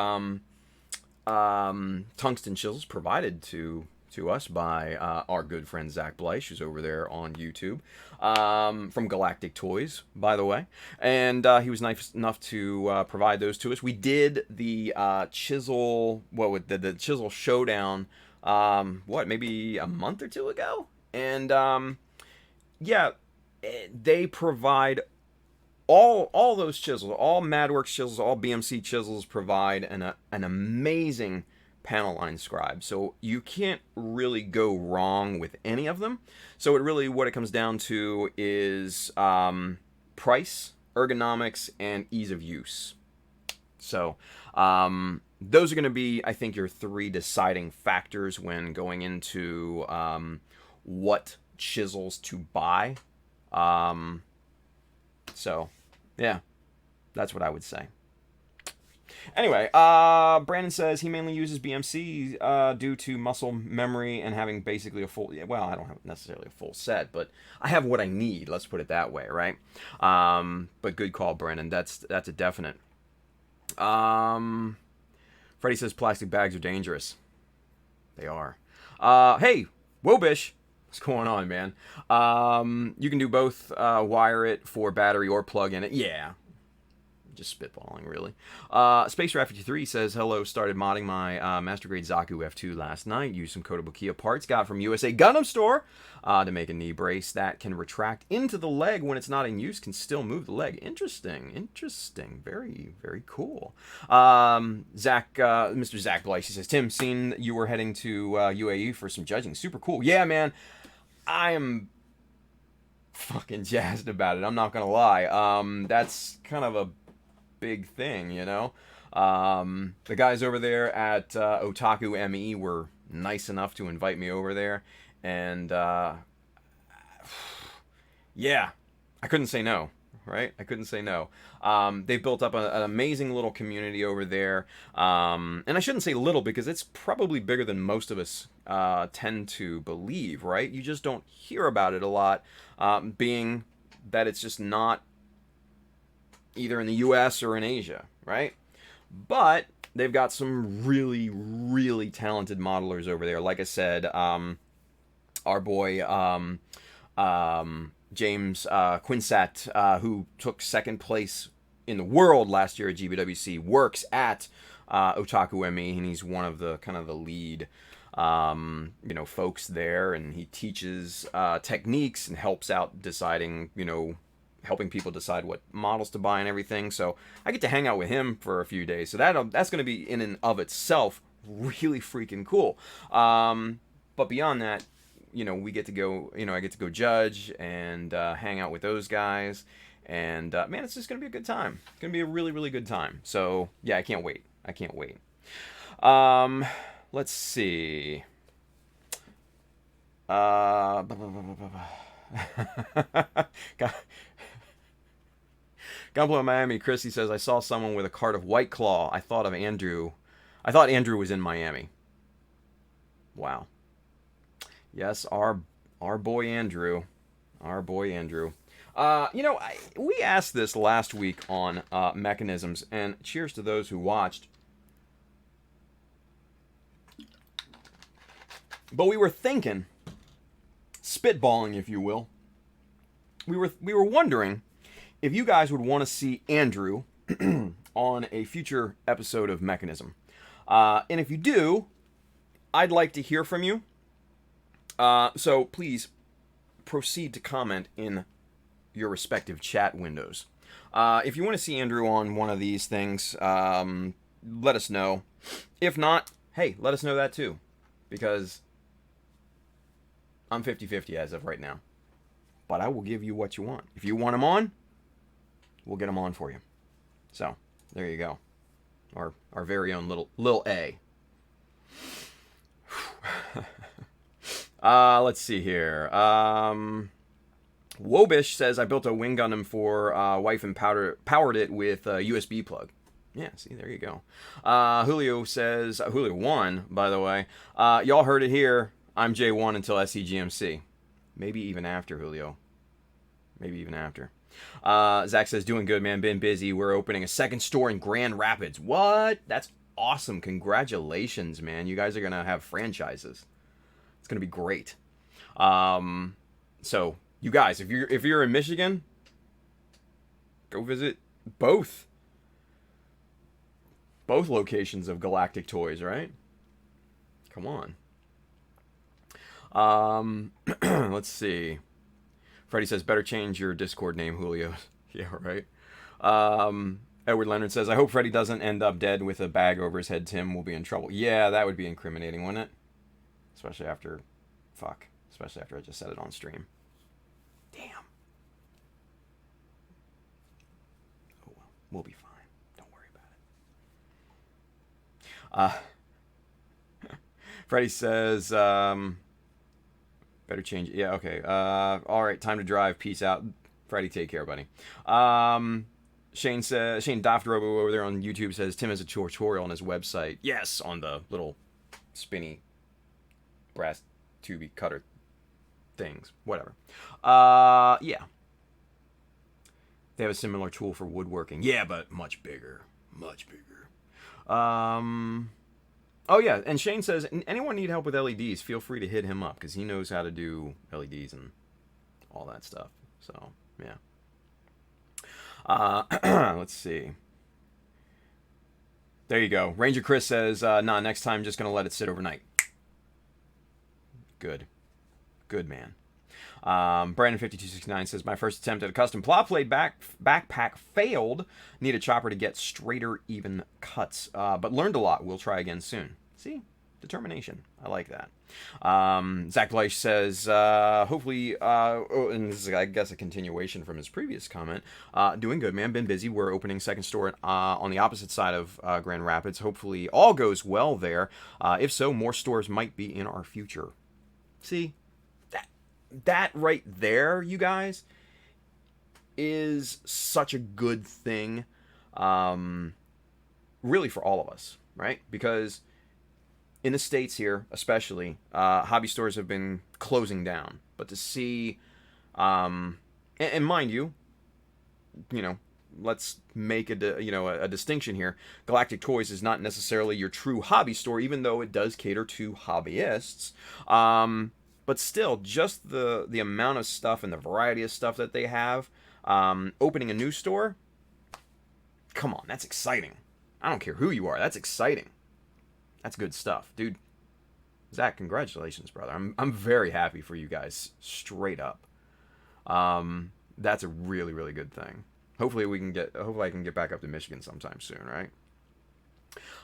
tungsten chisels provided to us by our good friend Zach Bleish, who's over there on YouTube, from Galactic Toys, by the way. And he was nice enough to provide those to us. We did the chisel, the chisel showdown, maybe a month or two ago? And yeah, they provide all those chisels, all MadWorks chisels, all BMC chisels provide an amazing panel line scribe. So you can't really go wrong with any of them. So what it comes down to is price, ergonomics, and ease of use. So those are going to be, I think, your three deciding factors when going into what chisels to buy. So yeah, that's what I would say. Anyway, Brandon says he mainly uses BMC due to muscle memory and having basically a full... Well, I don't have necessarily a full set, but I have what I need. Let's put it that way, right? But good call, Brandon. That's a definite. Freddie says plastic bags are dangerous. They are. Hey, Wobish. What's going on, man? You can do both, wire it for battery or plug in it. Yeah. Just spitballing, really. Space Rat 53 says, hello, started modding my Master Grade Zaku F2 last night. Used some Kota Kia parts got from USA Gundam Store to make a knee brace that can retract into the leg when it's not in use, can still move the leg. Interesting. Very, very cool. Mr. Zach Bleish, he says, Tim, seen you were heading to UAE for some judging. Super cool. Yeah, man. I am fucking jazzed about it. I'm not gonna lie. That's kind of a big thing, you know. The guys over there at Otaku ME were nice enough to invite me over there, and yeah, I couldn't say no. Right? I couldn't say no. They've built up an amazing little community over there. And I shouldn't say little because it's probably bigger than most of us tend to believe, right? You just don't hear about it a lot, being that it's just not either in the US or in Asia, right? But they've got some really, really talented modelers over there. Like I said, our boy... James Quinsat, who took second place in the world last year at GBWC, works at Otaku ME, and he's one of the kind of the lead, folks there, and he teaches techniques and helps out deciding, helping people decide what models to buy and everything. So I get to hang out with him for a few days. So that's going to be in and of itself really freaking cool. But beyond that, we get to go, I get to go judge and hang out with those guys. And, man, it's just going to be a good time. It's going to be a really, really good time. So, yeah, I can't wait. Let's see. Gunpla Miami, Chrissy says, I saw someone with a cart of White Claw. I thought Andrew was in Miami. Wow. Yes, our boy Andrew. We asked this last week on Mechanisms, and cheers to those who watched. But we were thinking, spitballing, if you will. We were wondering if you guys would want to see Andrew on a future episode of Mechanism. And if you do, I'd like to hear from you. So please proceed to comment in your respective chat windows. If you want to see Andrew on one of these things, let us know. If not, hey, let us know that too. Because I'm 50-50 as of right now. but I will give you what you want. If you want them on, we'll get them on for you. So, there you go. Our very own little A. Let's see here. Wobish says, I built a Wing Gundam for wife and powered it with a USB plug. Yeah, see, there you go. Julio says, Julio 1, by the way. Y'all heard it here. I'm J1 until SCGMC. Maybe even after, Julio. Maybe even after. Zach says, doing good, man. Been busy. We're opening a second store in Grand Rapids. What? That's awesome. Congratulations, man. You guys are going to have franchises. It's going to be great. So, you guys, if you're in Michigan, go visit both locations of Galactic Toys, right? Come on. Let's see. Freddie says, better change your Discord name, Julio. Yeah, right. Edward Leonard says, I hope Freddie doesn't end up dead with a bag over his head. Tim will be in trouble. Yeah, that would be incriminating, wouldn't it? Especially after I just said it on stream. Damn. Oh, well. We'll be fine. Don't worry about it. Freddie says, better change it. Yeah, okay. All right, time to drive. Peace out. Freddie, take care, buddy. Shane Doftrobo over there on YouTube says, Tim has a tutorial on his website. Yes, on the little spinny brass tubey cutter things. Whatever. Yeah. They have a similar tool for woodworking. Yeah, but much bigger. Much bigger. Oh, yeah, and Shane says, anyone need help with LEDs, feel free to hit him up, because he knows how to do LEDs and all that stuff. So, yeah. Let's see. There you go. Ranger Chris says, nah, next time just going to let it sit overnight. Good. Good, man. Brandon5269 says, my first attempt at a custom plot plate backpack failed. Need a chopper to get straighter, even cuts. But learned a lot. We'll try again soon. See? Determination. I like that. Zach Bleich says, hopefully, and this is, I guess, a continuation from his previous comment. Doing good, man. Been busy. We're opening second store on the opposite side of Grand Rapids. Hopefully, all goes well there. If so, more stores might be in our future. See? That right there, you guys, is such a good thing, really, for all of us, right? Because in the States here, especially, hobby stores have been closing down. But to see, and mind you, let's make a distinction here. Galactic Toys is not necessarily your true hobby store, even though it does cater to hobbyists. But still, just the amount of stuff and the variety of stuff that they have, opening a new store, come on, that's exciting. I don't care who you are, that's exciting. That's good stuff, dude. Zach, congratulations, brother. I'm very happy for you guys, straight up. That's a really, really good thing. Hopefully I can get back up to Michigan sometime soon, right?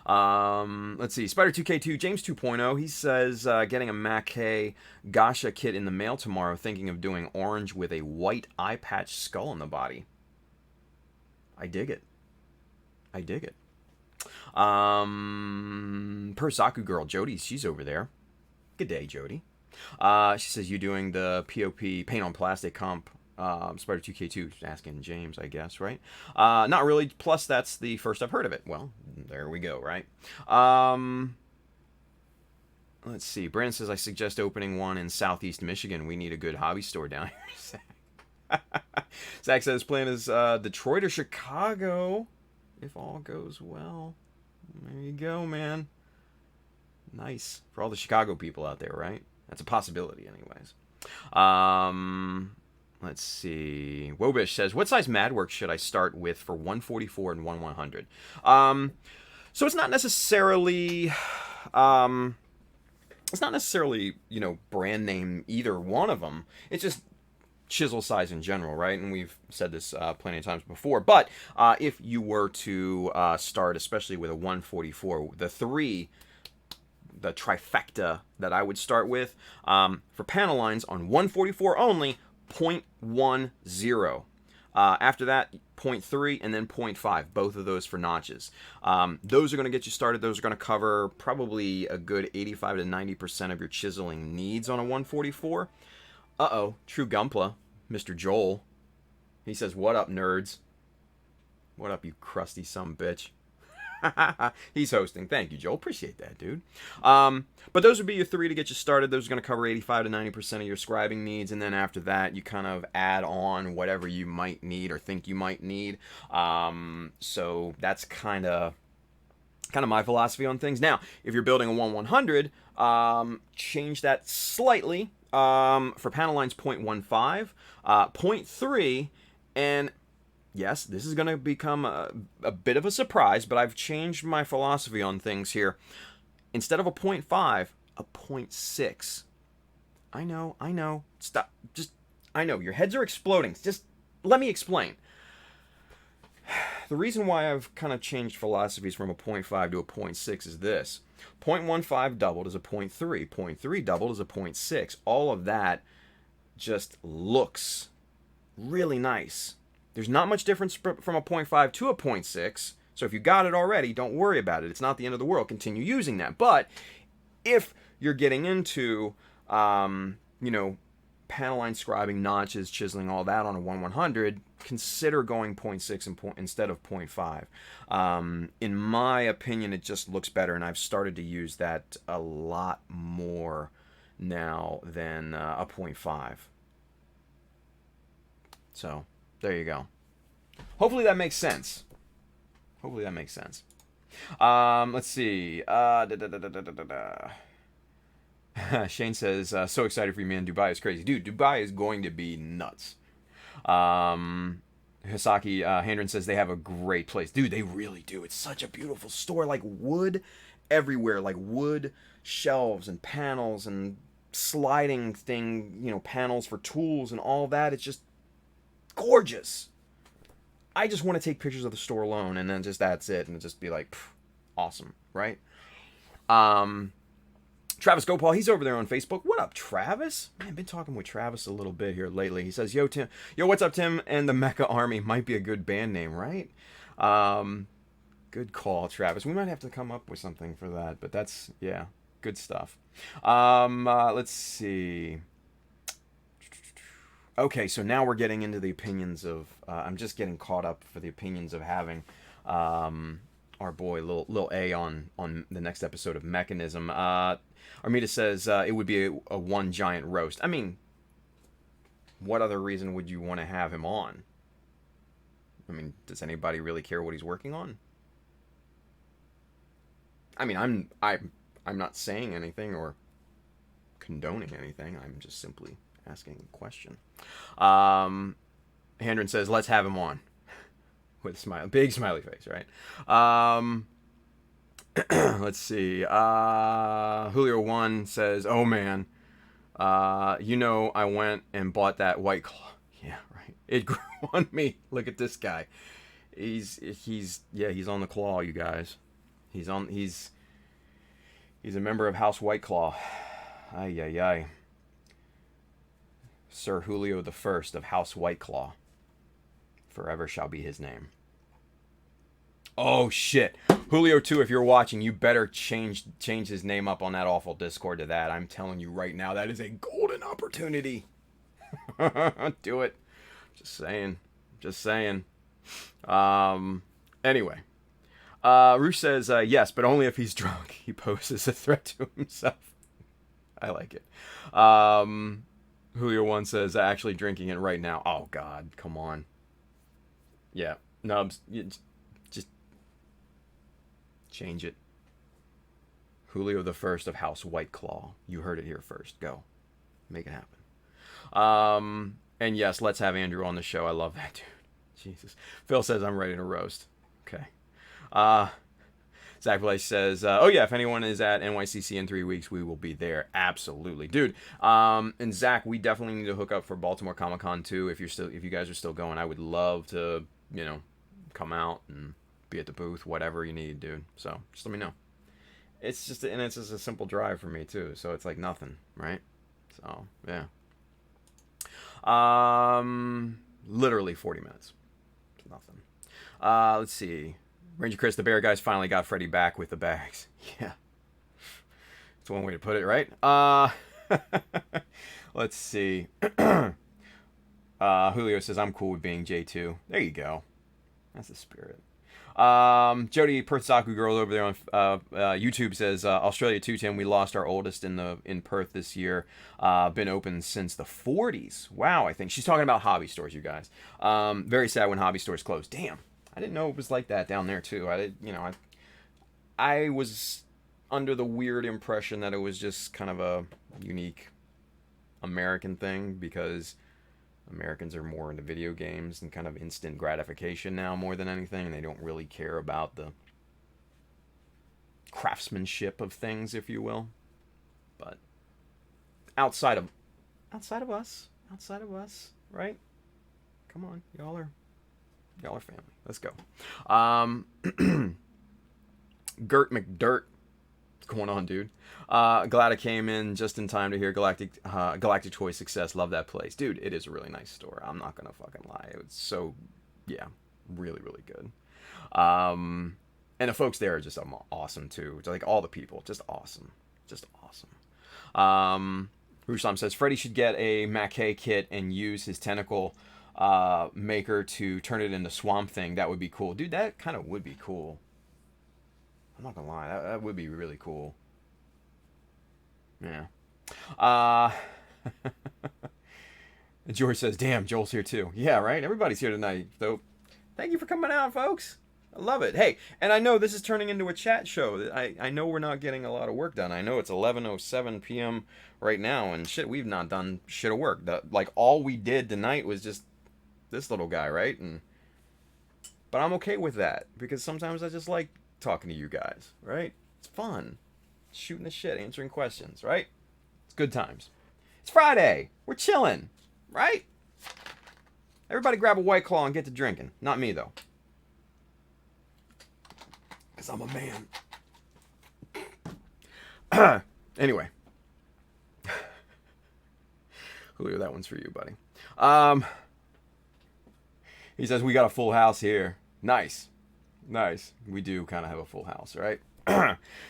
Let's see. Spider2K2, James 2.0, he says, getting a Mecha Gasha kit in the mail tomorrow, thinking of doing orange with a white eye patch skull on the body. I dig it. Persaku girl, Jody, she's over there. Good day, Jody. She says, you doing the POP, paint on plastic comp, Spider2K2, asking James, I guess, right? Not really, plus that's the first I've heard of it. Well, there we go, right? Let's see. Brandon says, I suggest opening one in Southeast Michigan. We need a good hobby store down here. Zach says, plan is Detroit or Chicago, if all goes well. There you go, man. Nice. For all the Chicago people out there, right? That's a possibility, anyways. Let's see. Wobish says, what size Madworks should I start with for 144 and 100? So it's not necessarily, brand name, either one of them. It's just chisel size in general, right? And we've said this plenty of times before. But if you were to start, especially with a 144, the trifecta that I would start with, for panel lines on 144 only, 0.10. After that, 0.3 and then 0.5, both of those for notches. Those are going to get you started. Those are going to cover probably a good 85 to 90% of your chiseling needs on a 144. Uh-oh, True Gumpla, Mr. Joel. He says, what up, nerds? What up, you crusty sumbitch? He's hosting. Thank you, Joel. Appreciate that, dude. But those would be your 3 to get you started. Those are going to cover 85 to 90% of your scribing needs. And then after that, you kind of add on whatever you might need or think you might need. So that's kind of my philosophy on things. Now, if you're building a 1/100, change that slightly. For panel lines 0.15, 0.3, and yes, this is going to become a bit of a surprise, but I've changed my philosophy on things here. Instead of a 0.5, a 0.6. I know. Stop. I know. Your heads are exploding. Just let me explain. The reason why I've kind of changed philosophies from a 0.5 to a 0.6 is this. 0.15 doubled is a 0.3. 0.3 doubled is a 0.6. All of that just looks really nice. There's not much difference from a 0.5 to a 0.6. So if you got it already, don't worry about it. It's not the end of the world. Continue using that. But if you're getting into, panel line scribing, notches, chiseling, all that on a 1/100, consider going 0.6 instead of 0.5. In my opinion, it just looks better, and I've started to use that a lot more now than a 0.5. So there you go. Hopefully that makes sense. Let's see. Shane says, so excited for you, man. Dubai is crazy. Dude, Dubai is going to be nuts. Hisaki Handren says they have a great place. Dude, they really do. It's such a beautiful store. Like wood everywhere. Like wood shelves and panels and sliding panels for tools and all that. It's just gorgeous. I just want to take pictures of the store alone and then just that's it. And just be like, awesome, right? Travis Gopal, he's over there on Facebook. What up, Travis? Man, I've been talking with Travis a little bit here lately. He says, yo, what's up, Tim? And the Mecha Army might be a good band name, right? Good call, Travis. We might have to come up with something for that, but that's, yeah, good stuff. Let's see. Okay, so now we're getting into the opinions of, I'm just getting caught up for the opinions of having, our boy Lil A on the next episode of Mechanism. Armida says it would be a one giant roast. I mean, what other reason would you want to have him on? I mean, does anybody really care what he's working on? I mean, I'm not saying anything or condoning anything. I'm just simply asking a question. Handren says, let's have him on. With a smile, big smiley face, right? Let's see. Julio1 says, oh man, I went and bought that White Claw. Yeah, right. It grew on me. Look at this guy. He's on the claw, you guys. He's a member of House White Claw. Ay, ay, ay. Sir Julio the First of House White Claw. Forever shall be his name. Oh shit, Julio 2, if you're watching, you better change his name up on that awful Discord to that. I'm telling you right now, that is a golden opportunity. Do it. Just saying. Anyway, Roosh says yes, but only if he's drunk. He poses a threat to himself. I like it. Julio 1 says actually drinking it right now. Oh God, come on. Yeah, Nubs, just change it. Julio the First of House White Claw. You heard it here first. Go. Make it happen. And yes, let's have Andrew on the show. I love that dude. Jesus. Phil says I'm ready to roast. Okay. Zach Blaze says, oh yeah, if anyone is at NYCC in 3 weeks, we will be there. Absolutely. Dude, and Zach, we definitely need to hook up for Baltimore Comic Con too. If you guys are still going, I would love to, come out and be at the booth, whatever you need, dude. So just let me know. It's just a simple drive for me too. So it's like nothing, right? So yeah. Literally 40 minutes. It's nothing. Let's see. Ranger Chris, the bear guys finally got Freddy back with the bags. Yeah. That's one way to put it, right? Let's see. Julio says, I'm cool with being J2. There you go. That's the spirit. Jody Pertsaku girl over there on YouTube says, Australia 210, we lost our oldest in Perth this year. Been open since the 40s. Wow, I think. She's talking about hobby stores, you guys. Very sad when hobby stores closed. Damn. I didn't know it was like that down there, too. I was under the weird impression that it was just kind of a unique American thing because Americans are more into video games and kind of instant gratification now more than anything, and they don't really care about the craftsmanship of things, if you will. But outside of us, right? Come on, y'all are family. Let's go. Gert McDirt. What's going on, dude? Glad I came in just in time to hear Galactic Toy success. Love that place. Dude, it is a really nice store. I'm not gonna fucking lie. It was so, yeah, really, really good. And the folks there are just awesome, too. Like, all the people, just awesome. Just awesome. Ruslam says, Freddy should get a Mackay kit and use his tentacle maker to turn it into Swamp Thing. That would be cool. Dude, that kind of would be cool. I'm not gonna lie, that would be really cool. Yeah. George says, damn, Joel's here too. Yeah, right? Everybody's here tonight. So, thank you for coming out, folks. I love it. Hey, and I know this is turning into a chat show. I know we're not getting a lot of work done. I know it's 11:07 p.m. right now, and shit, we've not done shit of work. Like, all we did tonight was just this little guy, right? But I'm okay with that, because sometimes I just like talking to you guys, right? It's fun. Shooting the shit, answering questions, right? It's good times. It's Friday. We're chilling, right? Everybody grab a White Claw and get to drinking. Not me, though. Because I'm a man. Anyway. Julio, that one's for you, buddy. He says, we got a full house here. Nice. Nice. We do kind of have a full house, right?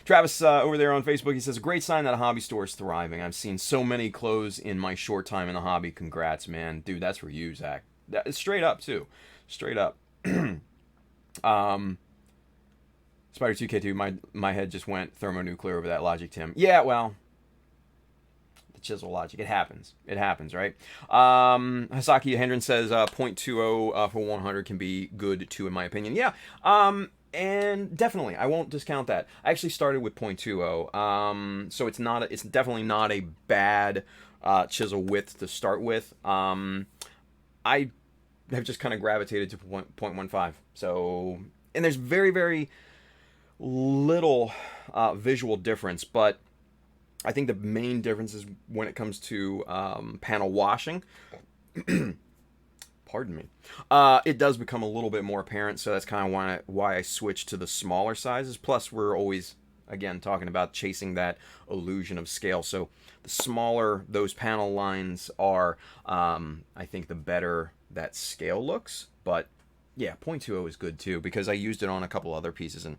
Travis over there on Facebook, he says, a great sign that a hobby store is thriving. I've seen so many close in my short time in the hobby. Congrats, man. Dude, that's for you, Zach. That is straight up, too. Straight up. Spider2K2, my head just went thermonuclear over that logic, Tim. Yeah, well, the chisel logic. It happens. It happens, right? Hasaki Hendren says 0.20 for 100 can be good, too, in my opinion. Yeah, and definitely, I won't discount that. I actually started with 0.20, so it's definitely not a bad chisel width to start with. I have just kind of gravitated to 0.15. So, and there's very, very little visual difference, but I think the main difference is when it comes to panel washing. Pardon me. It does become a little bit more apparent, so that's kind of why I switched to the smaller sizes. Plus, we're always, again, talking about chasing that illusion of scale. So the smaller those panel lines are, I think the better that scale looks. But yeah, 0.20 is good too, because I used it on a couple other pieces and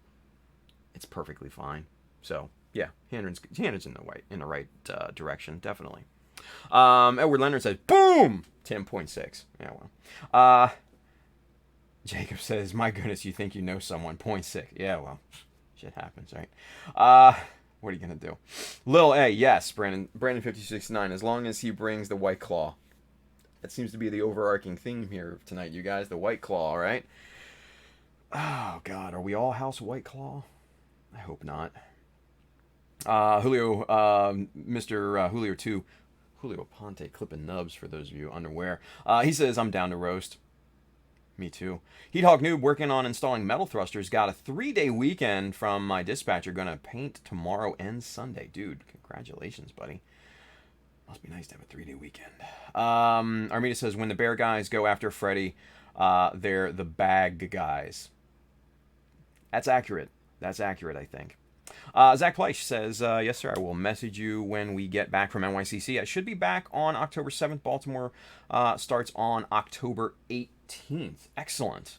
it's perfectly fine. So yeah, Hendren's in the right direction, definitely. Edward Leonard says, boom! 10.6. Yeah, well. Jacob says, my goodness, you think you know someone. 0.6. Yeah, well, shit happens, right? What are you going to do? Lil A, yes, Brandon 569, as long as he brings the White Claw. That seems to be the overarching theme here tonight, you guys. The White Claw, right? Oh, God, are we all House White Claw? I hope not. Julio, Mr. Julio 2. Julio Ponte clipping nubs for those of you unaware. He says, I'm down to roast. Me too. Heat Hawk Noob working on installing metal thrusters. Got a 3-day weekend from my dispatcher. Gonna paint tomorrow and Sunday. Dude, congratulations, buddy. Must be nice to have a 3-day weekend. Armida says, when the bear guys go after Freddy, they're the bag guys. That's accurate. That's accurate, I think. Zach Pleisch says, yes, sir, I will message you when we get back from NYCC. I should be back on October 7th. Baltimore starts on October 18th. Excellent.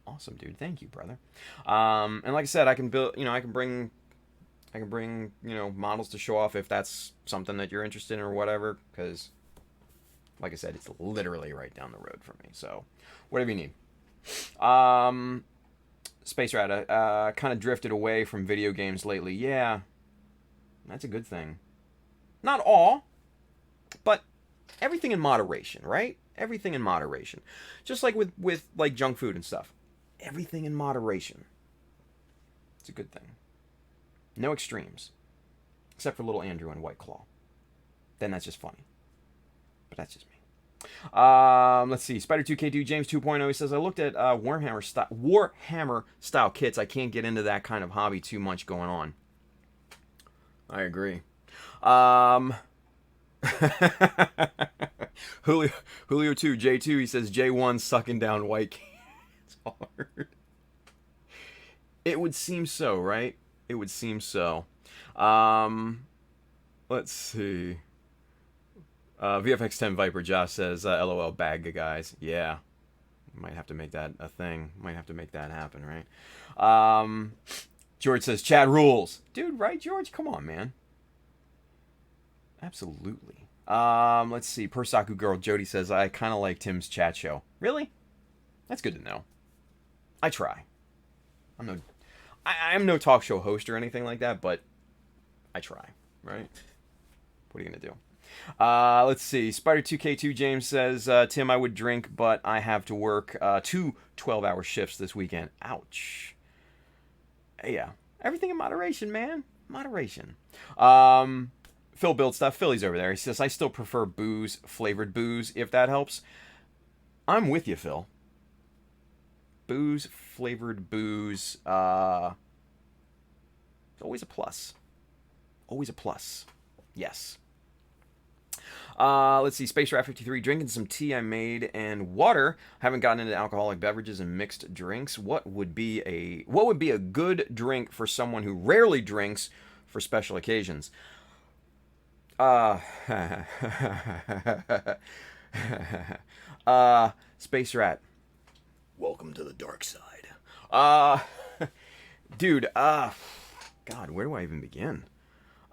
Awesome, dude. Thank you, brother. And like I said, I can build, I can bring, models to show off if that's something that you're interested in or whatever, because, like I said, it's literally right down the road from me. So, whatever you need. Space Rat, kind of drifted away from video games lately. Yeah, that's a good thing. Not all, but everything in moderation, right? Everything in moderation. Just like with like junk food and stuff. Everything in moderation. It's a good thing. No extremes. Except for little Andrew and White Claw. Then that's just funny. But that's just me. Let's see. Spider2K2 James 2.0, he says, I looked at Warhammer style kits. I can't get into that kind of hobby, too much going on. I agree. Julio 2 J2, he says J1 sucking down white cans. It's hard. It would seem so, right? It would seem so. Let's see. VFX10 Viper Josh says, LOL, bag guys. Yeah. Might have to make that a thing. Might have to make that happen, right? George says, Chad rules. Dude, right, George? Come on, man. Absolutely. Let's see. Persaku Girl Jody says, I kind of like Tim's chat show. Really? That's good to know. I try. I'm no talk show host or anything like that, but I try, right? What are you going to do? Let's see. Spider2K2 James says, Tim, I would drink, but I have to work 2 12-hour shifts this weekend. Ouch. Yeah. Everything in moderation, man. Moderation. Phil Build Stuff. Philly's over there. He says, I still prefer booze, flavored booze, if that helps. I'm with you, Phil. Booze, flavored booze. It's always a plus. Always a plus. Yes. Let's see, Space Rat 53, drinking some tea I made and water. Haven't gotten into alcoholic beverages and mixed drinks. What would be a good drink for someone who rarely drinks for special occasions? Space Rat, welcome to the dark side. Dude, God, where do I even begin?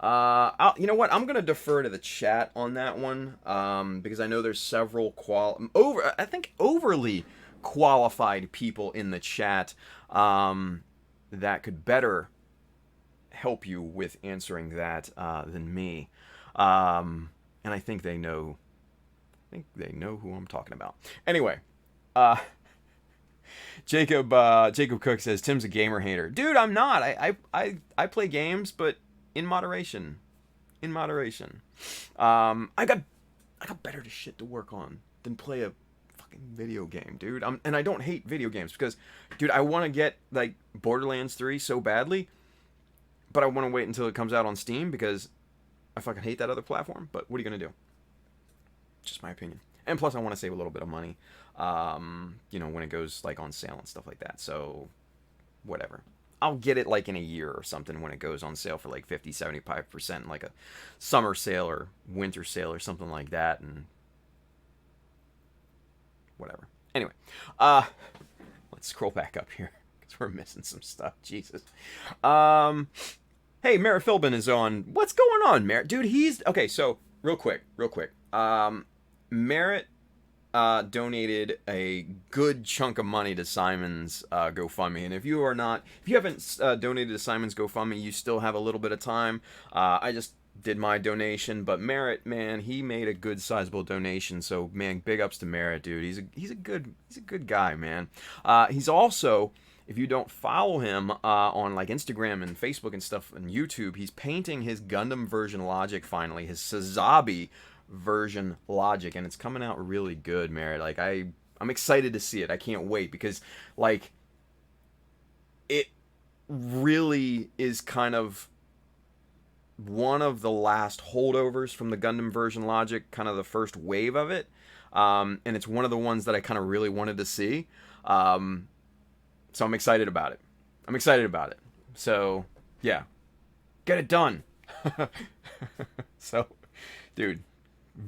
You know what? I'm gonna defer to the chat on that one, because I know there's several overly qualified people in the chat that could better help you with answering that than me, and I think they know. Who I'm talking about. Anyway, Jacob Cook says Tim's a gamer hater. Dude, I'm not. I play games, but in moderation. I got better shit to work on than play a fucking video game, dude. And I don't hate video games because, dude, I want to get like Borderlands 3 so badly, but I want to wait until it comes out on Steam because I fucking hate that other platform. But what are you gonna do? Just my opinion. And plus, I want to save a little bit of money, when it goes like on sale and stuff like that. So, whatever. I'll get it like in a year or something when it goes on sale for like 50, 75%, like a summer sale or winter sale or something like that, and whatever. Anyway, let's scroll back up here because we're missing some stuff. Jesus. Hey, Merritt Philbin is on. What's going on, Merritt? Dude, okay, so real quick. Merritt donated a good chunk of money to Simon's GoFundMe, and if you haven't donated to Simon's GoFundMe, you still have a little bit of time. I just did my donation, but Merritt, man, he made a good sizable donation. So, man, big ups to Merritt, dude. He's a good guy, man. He's also, if you don't follow him on like Instagram and Facebook and stuff and YouTube, he's painting his Gundam version logic finally, his Sazabi version logic, and it's coming out really good, Merritt. Like I'm excited to see it. I can't wait because like it really is kind of one of the last holdovers from the Gundam version logic, kind of the first wave of it, and it's one of the ones that I kind of really wanted to see, so I'm excited about it. So yeah, Get it done. So, dude,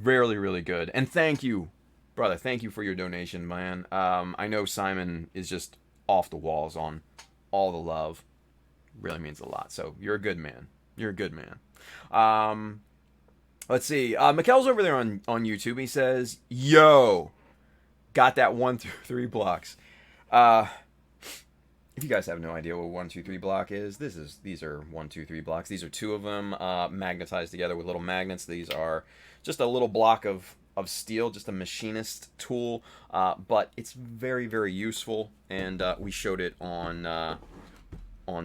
really, really good. And thank you, brother. Thank you for your donation, man. I know Simon is just off the walls on all the love. Really means a lot. So you're a good man. You're a good man. Let's see. Mikkel's over there on YouTube. He says, "Yo, got that 1 through 3 blocks." If you guys have no idea what 1, 2, 3 block is, these are 1, 2, 3 blocks. These are 2 of them magnetized together with little magnets. These are just a little block of steel, just a machinist tool, but it's very, very useful. And we showed it on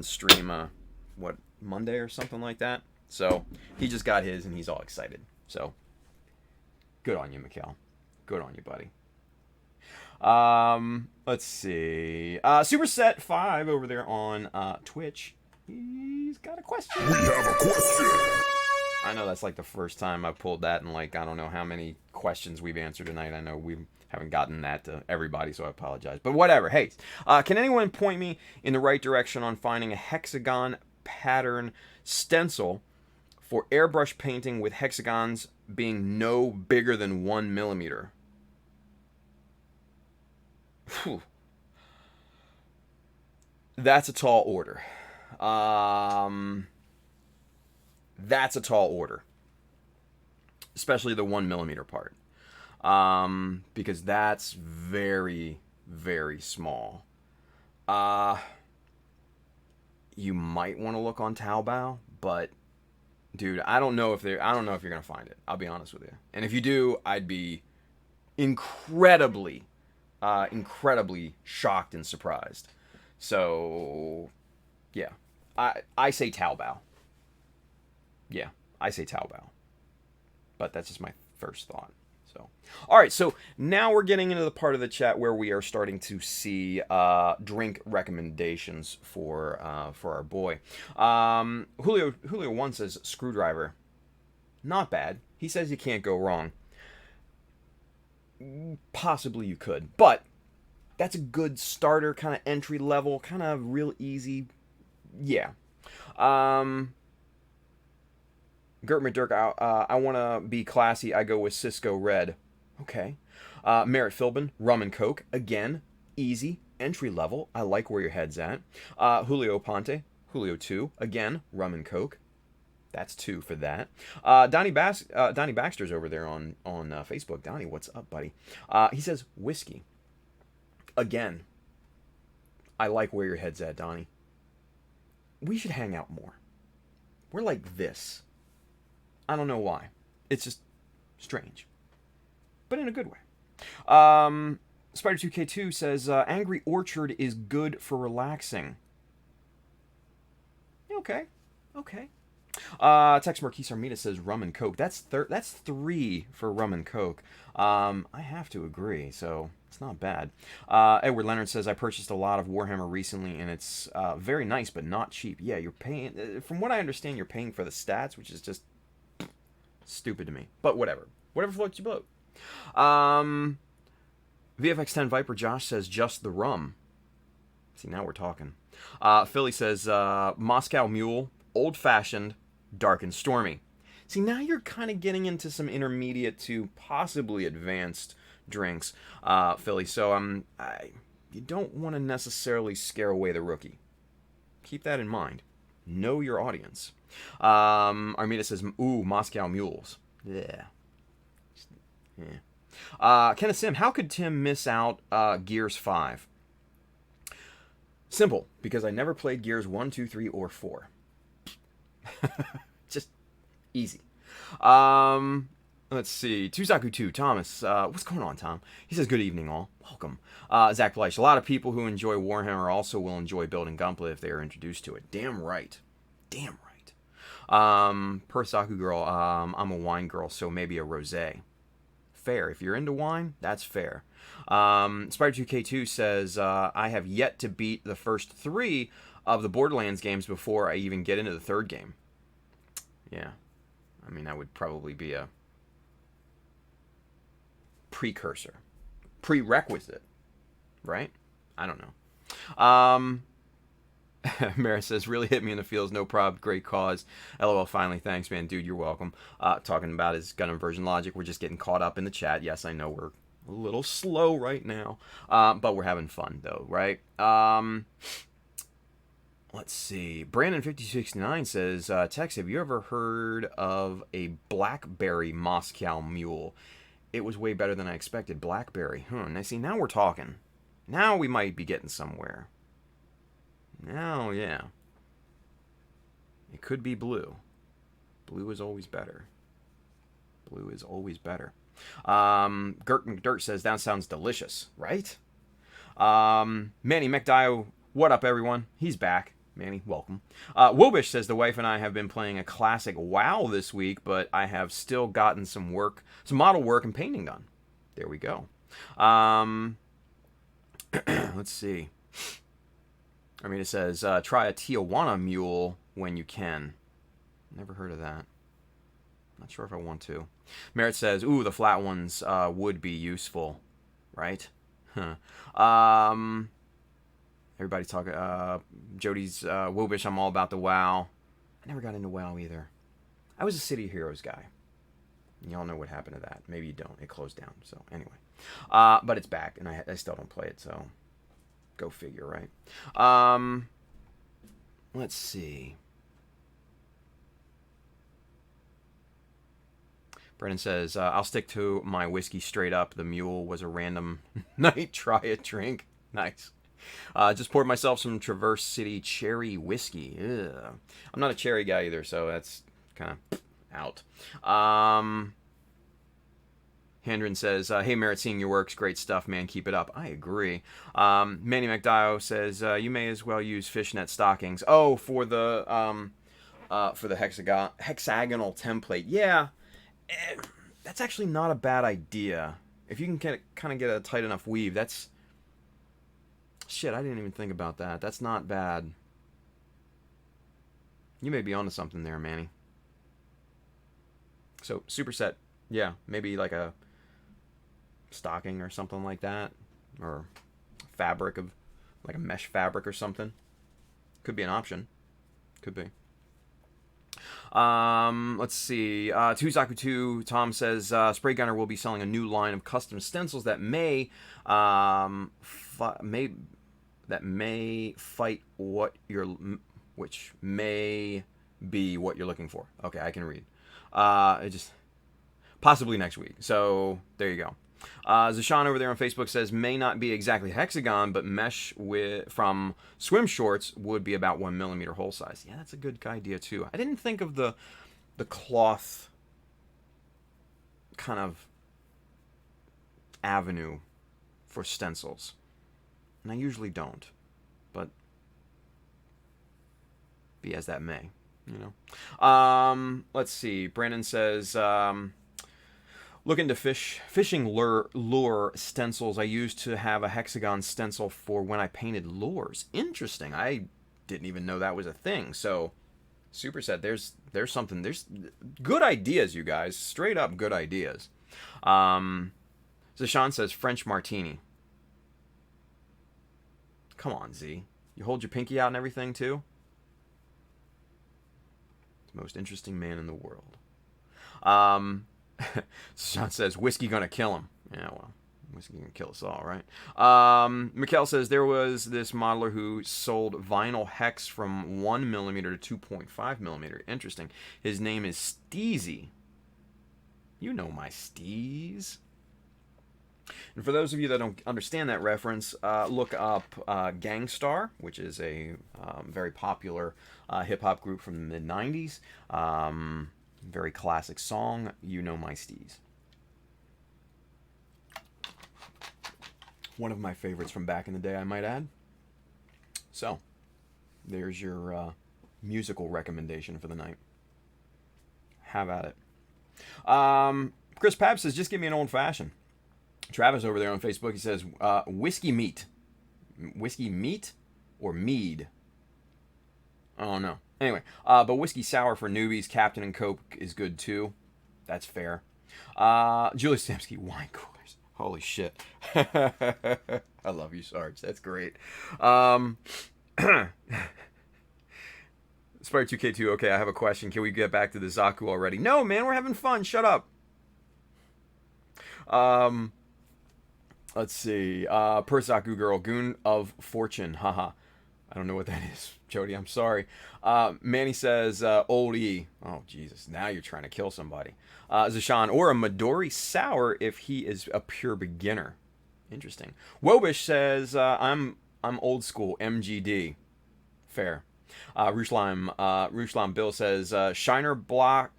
stream, Monday or something like that. So he just got his and he's all excited. So good on you, Mikkel. Good on you, buddy. Let's see. Superset 5 over there on Twitch. He's got a question. We have a question. I know that's like the first time I've pulled that, and like I don't know how many questions we've answered tonight. I know we haven't gotten that to everybody, so I apologize. But whatever. Hey, can anyone point me in the right direction on finding a hexagon pattern stencil for airbrush painting with hexagons being no bigger than 1 millimeter? Whew. That's a tall order. That's a tall order. Especially the 1 millimeter part. Because that's very, very small. You might want to look on Taobao, but dude, I don't know if you're gonna find it. I'll be honest with you. And if you do, I'd be incredibly shocked and surprised. So, yeah, I say Taobao. Yeah, I say Taobao. But that's just my first thought. So, all right. So now we're getting into the part of the chat where we are starting to see drink recommendations for our boy. Julio 1 says screwdriver. Not bad. He says you can't go wrong. Possibly you could, but that's a good starter, kind of entry level, kind of real easy. Yeah. Gert McDirk, I want to be classy. I go with Cisco Red. Okay. Merritt Philbin, Rum and Coke. Again, easy, entry level. I like where your head's at. Julio Ponte, Julio 2. Again, Rum and Coke. That's 2 for that. Donnie Baxter's over there on Facebook. Donnie, what's up, buddy? He says whiskey. Again, I like where your head's at, Donnie. We should hang out more. We're like this. I don't know why. It's just strange. But in a good way. Spider2K2 says, Angry Orchard is good for relaxing. Okay. Tex Marquis Armida says Rum and Coke. That's 3 for Rum and Coke. I have to agree, so it's not bad. Edward Leonard says, I purchased a lot of Warhammer recently, and it's very nice, but not cheap. Yeah, you're paying, from what I understand, you're paying for the stats, which is just stupid to me. But whatever. Whatever floats your boat. VFX10 Viper Josh says, just the rum. See, now we're talking. Philly says, Moscow Mule, old-fashioned, dark and stormy. See, now you're kind of getting into some intermediate to possibly advanced drinks, Philly. So you don't want to necessarily scare away the rookie. Keep that in mind. Know your audience. Armida says, ooh, Moscow Mules. Yeah. Kenneth Sim, how could Tim miss out Gears 5? Simple, because I never played Gears 1, 2, 3, or 4. Just easy. Let's see. Tuzaku 2, Thomas. What's going on, Tom? He says, good evening, all. Welcome. Zach Bleish. A lot of people who enjoy Warhammer also will enjoy building Gunpla if they are introduced to it. Damn right. Damn right. Persaku girl. I'm a wine girl, so maybe a rosé. Fair. If you're into wine, that's fair. Spider2K2 says, I have yet to beat the first 3 of the Borderlands games before I even get into the 3rd game. Yeah. I mean, that would probably be a prerequisite, right? I don't know. Mara says, really hit me in the feels, no prob, great cause. LOL, finally, thanks, man. Dude, you're welcome. Talking about his Gundam version logic, we're just getting caught up in the chat. Yes, I know we're a little slow right now, but we're having fun, though, right? Let's see. Brandon5069 says, Tex, have you ever heard of a Blackberry Moscow Mule? It was way better than I expected. Blackberry. Now, see, now we're talking. Now we might be getting somewhere. Now, yeah. It could be blue. Blue is always better. Blue is always better. Gert McDirt says, that sounds delicious, right? Manny McDio, what up, everyone? He's back. Manny, welcome. Wobish says, the wife and I have been playing a classic WoW this week, but I have still gotten some model work and painting done. There we go. Let's see. I mean, it says, try a Tijuana mule when you can. Never heard of that. Not sure if I want to. Merritt says, ooh, the flat ones would be useful. Right? Huh. Everybody talking. Jody's Wobish, I'm all about the WoW. I never got into WoW either. I was a City of Heroes guy. Y'all know what happened to that. Maybe you don't. It closed down. So, anyway. But it's back, and I still don't play it, so go figure, right? Let's see. Brennan says, I'll stick to my whiskey straight up. The mule was a random night try a drink. Nice. Just poured myself some Traverse City cherry whiskey. Ugh. I'm not a cherry guy either, so that's kind of out. Hendren says, hey, Merritt, seeing your works. Great stuff, man. Keep it up. I agree. Manny McDio says, you may as well use fishnet stockings. Oh, for the hexagonal template. Yeah, that's actually not a bad idea. If you can kind of get a tight enough weave, that's... Shit, I didn't even think about that. That's not bad. You may be onto something there, Manny. So, superset, yeah, maybe like a stocking or something like that. Or fabric of, like a mesh fabric or something. Could be an option. Could be. Let's see. Tuzaku2, Tom says, Spray Gunner will be selling a new line of custom stencils that may fight which may be what you're looking for. Okay, I can read. It just possibly next week. So there you go. Zashawn over there on Facebook says, may not be exactly hexagon, but mesh from swim shorts would be about 1 millimeter hole size. Yeah, that's a good idea too. I didn't think of the cloth kind of avenue for stencils. And I usually don't, but be as that may, you know. Let's see. Brandon says, look into fishing lure stencils. I used to have a hexagon stencil for when I painted lures. Interesting. I didn't even know that was a thing. So, Superset, there's something. There's good ideas, you guys. Straight up good ideas. Zashawn says French martini. Come on, Z. You hold your pinky out and everything, too? The most interesting man in the world. Sean says, whiskey gonna kill him. Yeah, well, whiskey gonna kill us all, right? Mikkel says, there was this modeler who sold vinyl hex from 1 millimeter to 2.5 millimeter. Interesting. His name is Steezy. You know my Steez. And for those of you that don't understand that reference, look up Gangstar, which is a very popular hip-hop group from the mid-90s. Very classic song, You Know My Steez. One of my favorites from back in the day, I might add. So, there's your musical recommendation for the night. Have at it. Chris Pab says, just give me an old-fashioned. Travis over there on Facebook, he says, whiskey meat. Whiskey meat or mead? Oh, no. Anyway, but whiskey sour for newbies, Captain and Coke is good too. That's fair. Julie Stamsky, wine coolers. Holy shit. I love you, Sarge. That's great. Spider 2K2. Okay, I have a question. Can we get back to the Zaku already? No, man, we're having fun. Shut up. Let's see. Per Zaku girl, Goon of Fortune. Haha. I don't know what that is, Jody. I'm sorry. Manny says, Old E. Oh, Jesus. Now you're trying to kill somebody. Zashan, or a Midori Sour if he is a pure beginner. Interesting. Wobish says, I'm old school. MGD. Fair. Rushlime Bill says, Shinerbach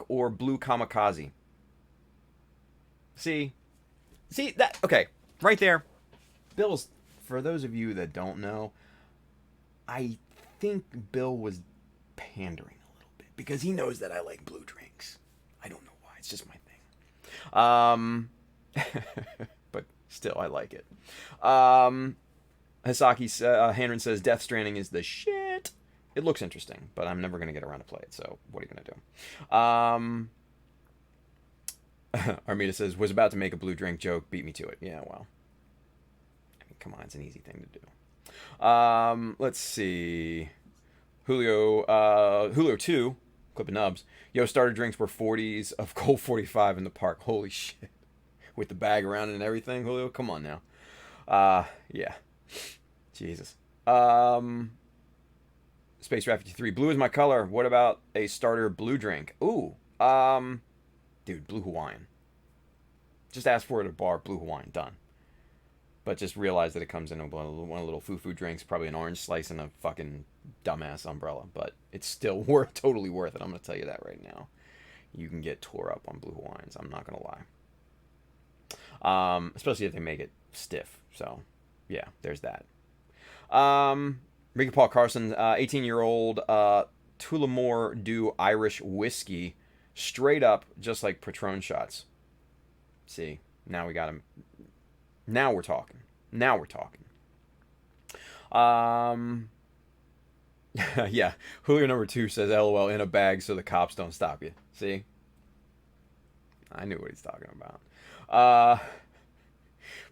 or Blue Kamikaze. See that? Okay, right there. Bill's, for those of you that don't know, I think Bill was pandering a little bit because he knows that I like blue drinks. I don't know why. It's just my thing. But still, I like it. Hisaki Hanron says Death Stranding is the shit. It looks interesting, but I'm never going to get around to play it, so what are you going to do? Armida says, was about to make a blue drink joke, beat me to it. Yeah, well. I mean, come on, it's an easy thing to do. Let's see. Julio 2, Clip of Nubs. Yo, starter drinks were 40s of Colt 45 in the park. Holy shit. With the bag around it and everything, Julio, come on now. Yeah. Jesus. Space Rat 53. Blue is my color. What about a starter blue drink? Ooh. Dude, Blue Hawaiian. Just ask for it at a bar. Blue Hawaiian. Done. But just realize that it comes in one of the little foo-foo drinks. Probably an orange slice and a fucking dumbass umbrella. But it's still totally worth it. I'm going to tell you that right now. You can get tore up on Blue Hawaiians. I'm not going to lie. Especially if they make it stiff. So, yeah, there's that. Ricky Paul Carson, 18-year-old Tullamore Dew Irish whiskey, straight up, just like Patron shots. See, now we got him. Now we're talking. Yeah, Julio number 2 says, LOL, in a bag so the cops don't stop you. See? I knew what he's talking about.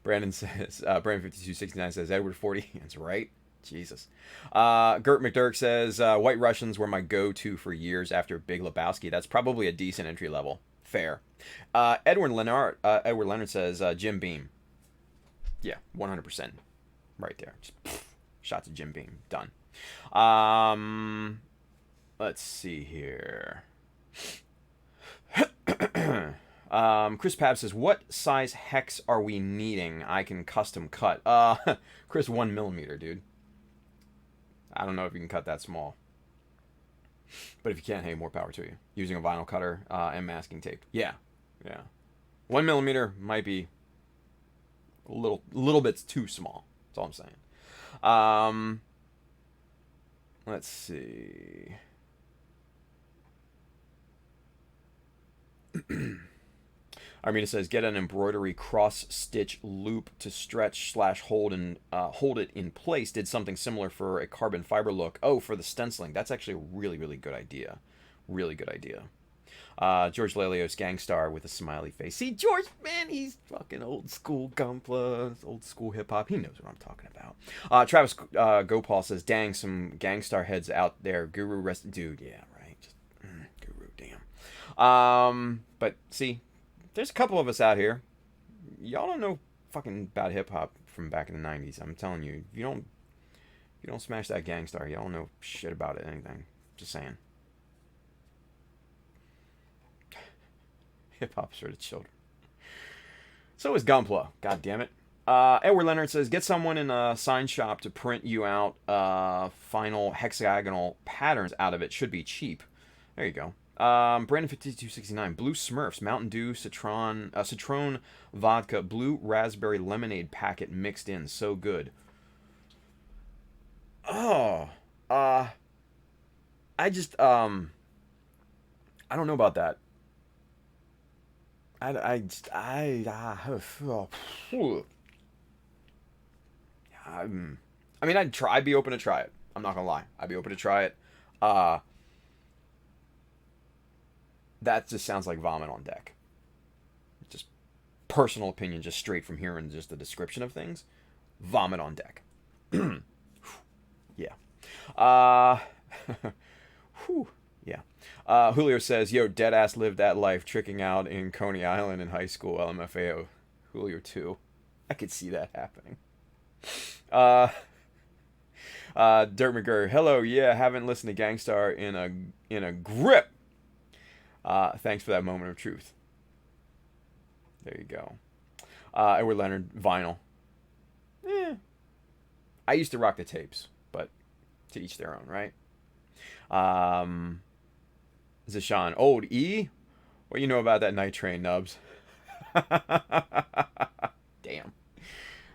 Brandon says, Brandon5269 says, Edward 40. That's right. Jesus. Gert McDirk says, White Russians were my go-to for years after Big Lebowski. That's probably a decent entry level. Fair. Edward Leonard says, Jim Beam. Yeah, 100%. Right there. Just, shots of Jim Beam. Done. Let's see here. Chris Pab says, what size hex are we needing? I can custom cut. Chris, 1mm, dude. I don't know if you can cut that small. But if you can, hey, more power to you. Using a vinyl cutter and masking tape. Yeah. 1mm might be a little bit too small. That's all I'm saying. Let's see. Armina says, get an embroidery cross-stitch loop to stretch / hold it in place. Did something similar for a carbon fiber look. Oh, for the stenciling. That's actually a really, really good idea. Really good idea. George Lelios, Gangstar with a smiley face. See, George, man, he's fucking old school Gunpla, old school hip-hop. He knows what I'm talking about. Travis Gopal says, dang, some Gangstar heads out there. Guru rest... Dude, yeah, right. Just, Guru, damn. But, see... There's a couple of us out here. Y'all don't know fucking about hip hop from back in the 90s. I'm telling you, if you don't smash that Gangstar, y'all don't know shit about it, anything. Just saying. Hip hop's for the children. So is Gunpla. God damn it. Edward Leonard says, get someone in a sign shop to print you out final hexagonal patterns out of it. Should be cheap. There you go. Brandon 5269, Blue Smurfs, Mountain Dew, Citron vodka, blue raspberry lemonade packet mixed in, so good. Oh, I just I don't know about that. I mean, I'd be open to try it. I'm not gonna lie, I'd be open to try it. That just sounds like vomit on deck. Just personal opinion, just straight from hearing just the description of things. Vomit on deck. Yeah. Whew. Yeah. Julio says, yo, deadass lived that life tricking out in Coney Island in high school, LMFAO. Julio too. I could see that happening. Dirt McGurr, hello, yeah, haven't listened to Gangstar in a grip. Thanks for that moment of truth. There you go. Edward Leonard, vinyl. I used to rock the tapes, but to each their own, right? Zishan, old E? What you know about that night train, Nubs? Damn.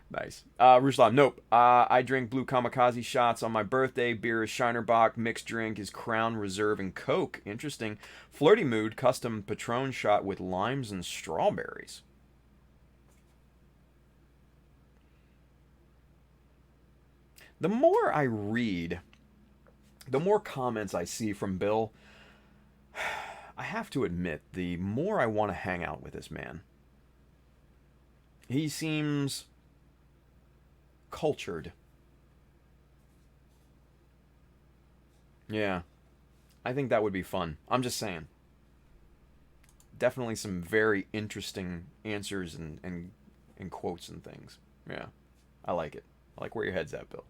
Nice. Ruslan, nope. I drink blue kamikaze shots on my birthday. Beer is Shinerbach. Mixed drink is Crown Reserve and Coke. Interesting. Flirty mood, custom Patron shot with limes and strawberries. The more I read, the more comments I see from Bill, I have to admit, the more I want to hang out with this man. He seems cultured. Yeah. I think that would be fun. I'm just saying. Definitely some very interesting answers and quotes and things. Yeah. I like it. I like where your head's at, Bill.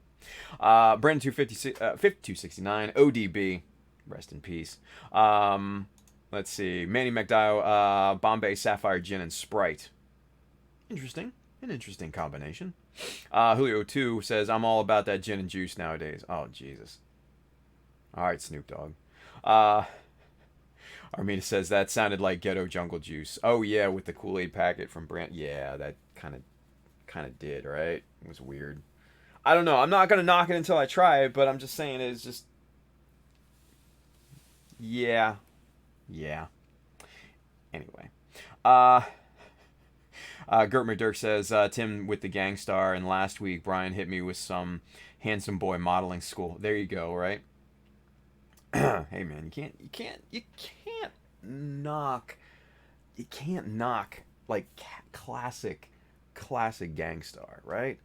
Brandon 5269 ODB. Rest in peace. Let's see. Manny McDowell, Bombay Sapphire Gin and Sprite. Interesting. An interesting combination. Julio 2 says, I'm all about that gin and juice nowadays. Oh, Jesus. All right, Snoop Dogg. Armina says, that sounded like Ghetto Jungle Juice. Oh, yeah, with the Kool-Aid packet from Brant. Yeah, that kind of did, right? It was weird. I don't know. I'm not going to knock it until I try it, but I'm just saying it's just... Yeah. Anyway. Gert McDirk says, Tim with the Gangstar, and last week Brian hit me with some handsome boy modeling school. There you go, right? Hey man, you can't knock like classic Gangstar, right?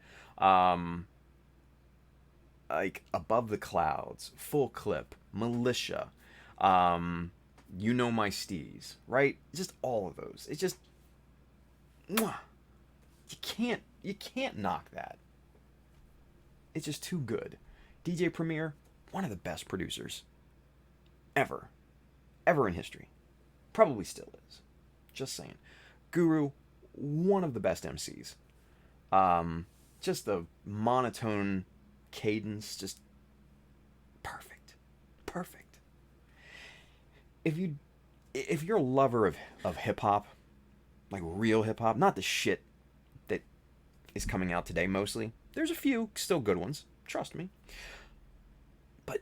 Like Above the Clouds, Full Clip, Militia, You Know My Steez, right? Just all of those. It's just you can't knock that. It's just too good. DJ Premier, one of the best producers ever in history. Probably still is. Just saying. Guru, one of the best MCs. Just the monotone cadence, just perfect. If you're a lover of hip hop, like real hip hop, not the shit that is coming out today mostly. There's a few still good ones, trust me. But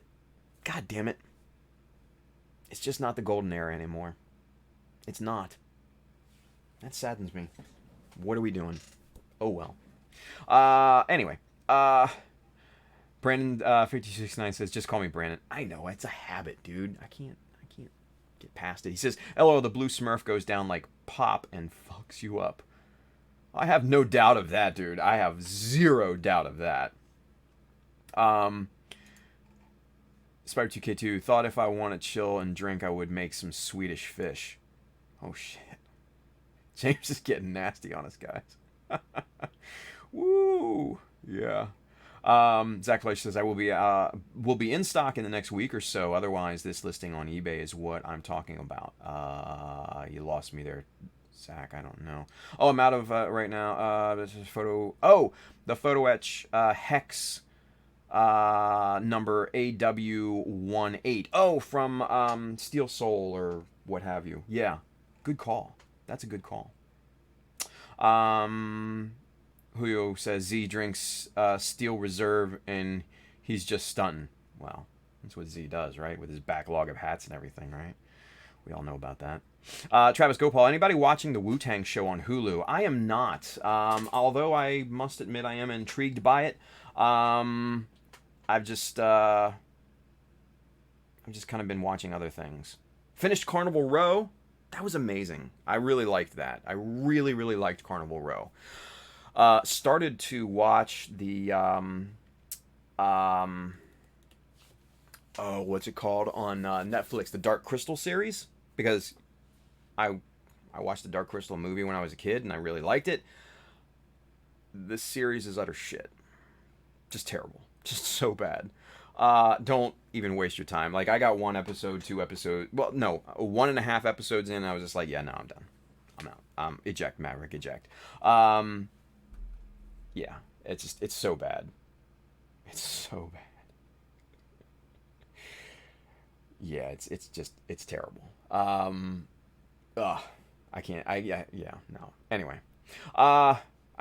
god damn it, it's just not the golden era anymore. It's not. That saddens me. What are we doing? Oh well. Anyway, Brandon 569 says, just call me Brandon. I know, it's a habit, dude. I can't get past it. He says, LOL, the blue Smurf goes down like pop and fucks you up. I have no doubt of that, dude. I have zero doubt of that. Spider2K2 thought if I want to chill and drink, I would make some Swedish fish. Oh shit. James is getting nasty on us, guys. Woo. Yeah. Zach Flesh says, I will be in stock in the next week or so. Otherwise, this listing on eBay is what I'm talking about. You lost me there, Zach. I don't know. Oh, I'm out of right now. This is photo. Oh, the photo etch hex number AW18. Oh, from Steel Soul or what have you. Yeah, good call. That's a good call. Julio says Z drinks Steel Reserve and he's just stunting. Well, that's what Z does, right? With his backlog of hats and everything, right? We all know about that. Travis Gopal, anybody watching the Wu-Tang show on Hulu? I am not. Although I must admit I am intrigued by it. I've just kind of been watching other things. Finished Carnival Row. That was amazing. I really liked that. I really, really liked Carnival Row. Started to watch the what's it called on Netflix? The Dark Crystal series, because I watched the Dark Crystal movie when I was a kid and I really liked it. This series is utter shit. Just terrible. Just so bad. Don't even waste your time. Like, I got 1 episode, 2 episodes. Well, no, 1.5 episodes in. And I was just like, yeah, no, I'm done. I'm out. Eject, Maverick, eject. Yeah, it's so bad. It's so bad. Yeah, it's terrible. I can't. Yeah, no. Anyway, I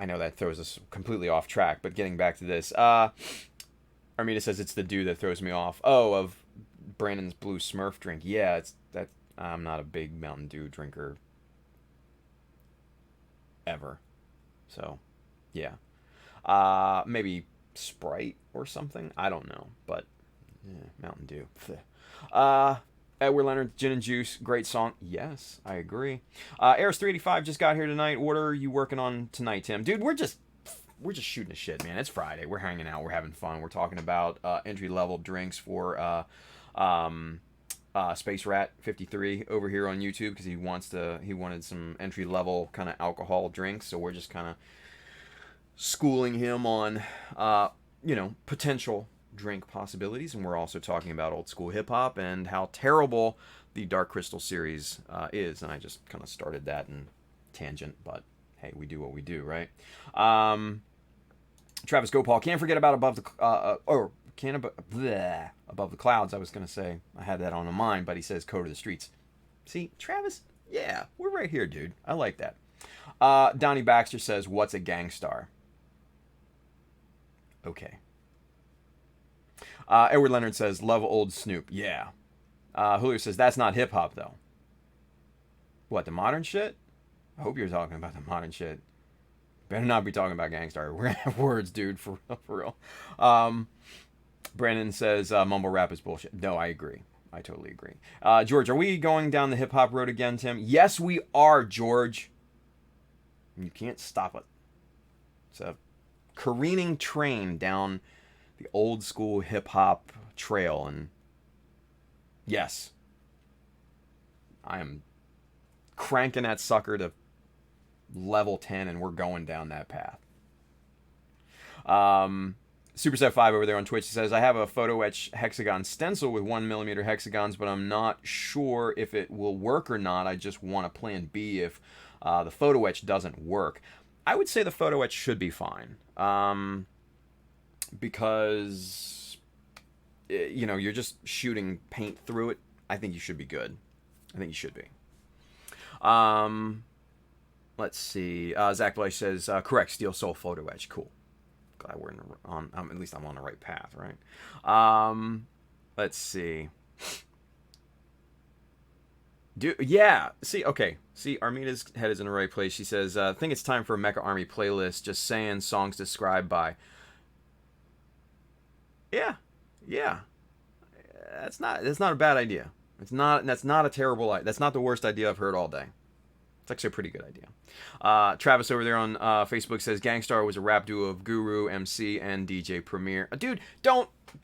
know that throws us completely off track, but getting back to this, Armida says it's the dude that throws me off. Oh, of Brandon's blue Smurf drink. Yeah, it's that. I'm not a big Mountain Dew drinker ever, so yeah. Maybe Sprite or something. I don't know, but yeah, Mountain Dew. Edward Leonard, Gin and Juice, great song. Yes, I agree. Eris385 just got here tonight. What are you working on tonight, Tim? Dude, we're just shooting the shit, man. It's Friday. We're hanging out. We're having fun. We're talking about entry-level drinks for Space Rat 53 over here on YouTube, because he wanted some entry-level kind of alcohol drinks. So we're just kind of schooling him on potential drink possibilities, and we're also talking about old school hip hop and how terrible the Dark Crystal series is. And I just kind of started that in tangent, but hey, we do what we do, right? Travis Gopal, can't forget about Above the Clouds. I was gonna say I had that on my mind, but he says Code of the Streets. See, Travis, yeah, we're right here, dude. I like that. Donnie Baxter says, "What's a gangstar?" Okay. Edward Leonard says, love old Snoop. Yeah. Julio says, that's not hip-hop, though. What, the modern shit? I hope you're talking about the modern shit. Better not be talking about Gangstar. We're going to have words, dude, for real. Brandon says, mumble rap is bullshit. No, I agree. I totally agree. George, are we going down the hip-hop road again, Tim? Yes, we are, George. You can't stop it. It's a careening train down the old school hip hop trail, and yes, I am cranking that sucker to level 10, and we're going down that path. Superset5 over there on Twitch says, I have a photo etch hexagon stencil with 1mm hexagons, but I'm not sure if it will work or not. I just want a plan B if the photo etch doesn't work. I would say the photo etch should be fine. Because, you're just shooting paint through it. I think you should be good. I think you should be. Let's see. Zach Blythe says, correct, Steel Soul photo etch. Cool. Glad we're at least I'm on the right path, right? Let's see. Okay. See, Armina's head is in the right place. She says, I think it's time for a Mecha Army playlist. Just saying, songs described by. Yeah. That's not a bad idea. That's not a terrible idea. That's not the worst idea I've heard all day. It's actually a pretty good idea. Travis over there on Facebook says Gangstar was a rap duo of Guru, MC, and DJ Premier. Dude,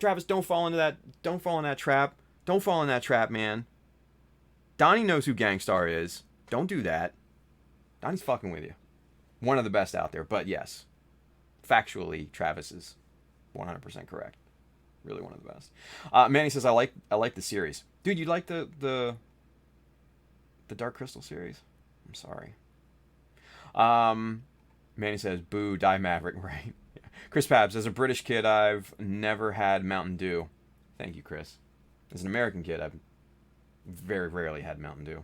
Travis, don't fall into that. Don't fall in that trap. Don't fall in that trap, man. Donnie knows who Gangstar is. Don't do that. Donnie's fucking with you. One of the best out there, but yes, factually, Travis is 100% correct. Really one of the best. Manny says, I like the series. Dude, you like the Dark Crystal series? I'm sorry. Manny says, boo, die Maverick, right? Yeah. Chris Pabs, as a British kid, I've never had Mountain Dew. Thank you, Chris. As an American kid, I've very rarely had Mountain Dew.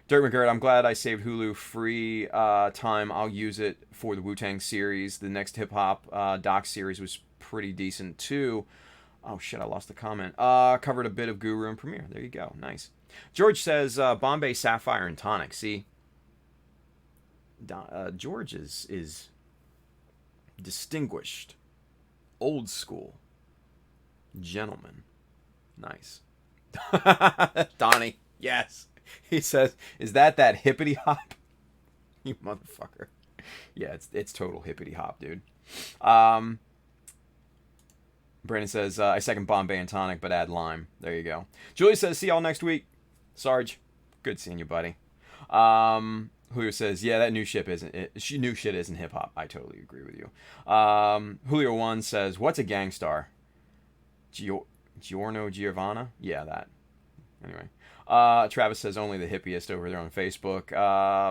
Dirk McGirt, I'm glad I saved Hulu free time. I'll use it for the Wu-Tang series. The next hip-hop doc series was pretty decent, too. Oh, shit, I lost the comment. Covered a bit of Guru and Premiere. There you go. Nice. George says, Bombay Sapphire and Tonic. See? George is distinguished. Old school. Gentleman. Nice. Donnie, yes. He says, is that hippity hop? You motherfucker. Yeah, it's total hippity hop, dude. Brandon says, I second Bombay and tonic, but add lime. There you go. Julie says, see y'all next week. Sarge, good seeing you, buddy. Julio says, yeah, that new shit isn't hip hop. I totally agree with you. Julio 1 says, what's a gangstar? Giorno Giovanna? Yeah, that. Anyway. Travis says only the hippiest over there on Facebook.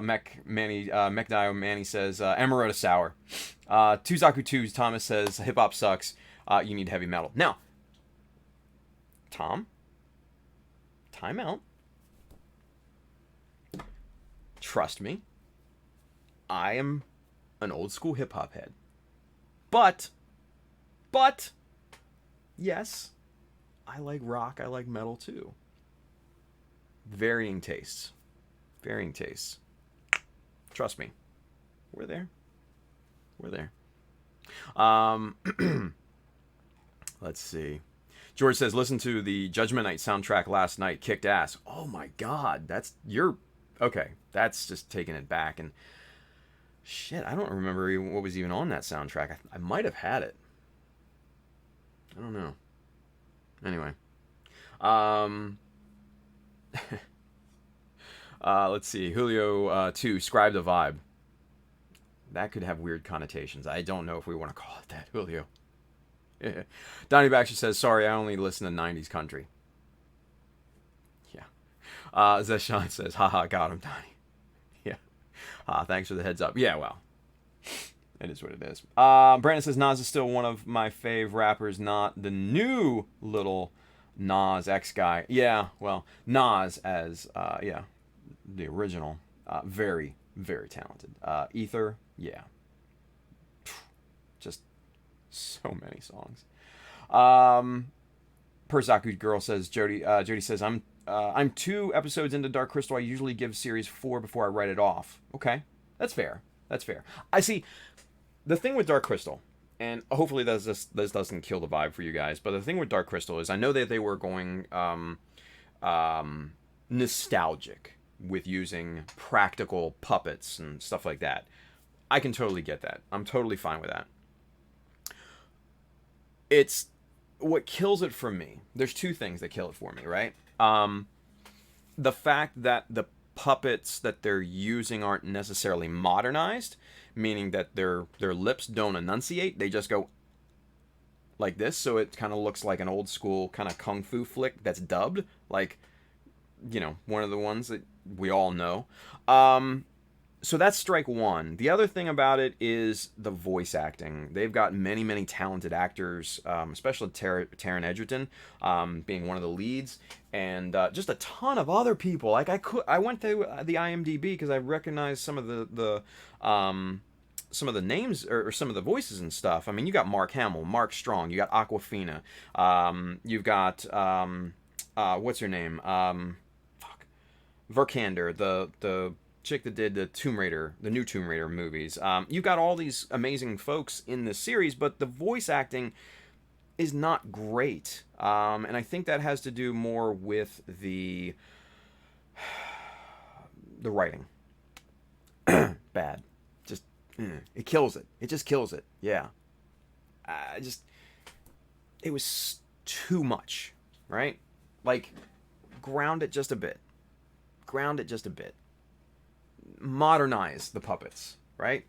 Mech Manny says Amarota Sour. Tuzaku 2 Thomas says hip hop sucks. You need heavy metal. Now, Tom, time out. Trust me, I am an old school hip hop head. But, yes, I like rock, I like metal too. Varying tastes. Trust me, we're there. Let's see. George says, listen to the Judgment Night soundtrack last night. Kicked ass. Oh my god, okay, that's just taking it back. And shit, I don't remember what was even on that soundtrack. I might have had it. I don't know. Anyway. Let's see. Julio 2, Scribe the Vibe. That could have weird connotations. I don't know if we want to call it that, Julio. Yeah. Donnie Baxter says, sorry, I only listen to 90s country. Yeah. Zeshan says, haha, got him, Donnie. Yeah. Thanks for the heads up. Yeah, well. It is what it is. Brandon says, Nas is still one of my fave rappers, not the new little Nas X guy. Yeah, well, Nas as, the original. Very, very talented. Ether, yeah. Just so many songs. Persaku Girl says, Jody says, I'm 2 episodes into Dark Crystal. I usually give series 4 before I write it off. Okay, that's fair. I see. The thing with Dark Crystal, and hopefully this doesn't kill the vibe for you guys, but the thing with Dark Crystal is I know that they were going nostalgic with using practical puppets and stuff like that. I can totally get that. I'm totally fine with that. It's what kills it for me. There's 2 things that kill it for me, right? The fact that the puppets that they're using aren't necessarily modernized, meaning that their lips don't enunciate. They just go like this, so it kind of looks like an old school kind of kung fu flick that's dubbed, like, you know, one of the ones that we all know. So that's strike 1. The other thing about it is the voice acting. They've got many, many talented actors, especially Taron Egerton being one of the leads, and just a ton of other people. Like I went to the IMDb because I recognized some of the names or some of the voices and stuff. I mean, you got Mark Hamill, Mark Strong, you got Aquafina, you've got what's her name? Vikander, the chick that did the new Tomb Raider movies. You got all these amazing folks in this series, but the voice acting is not great. And I think that has to do more with the writing. Bad. Just, it kills it. It just kills it. Yeah. It was too much, right? Like, ground it just a bit. Modernize the puppets, right?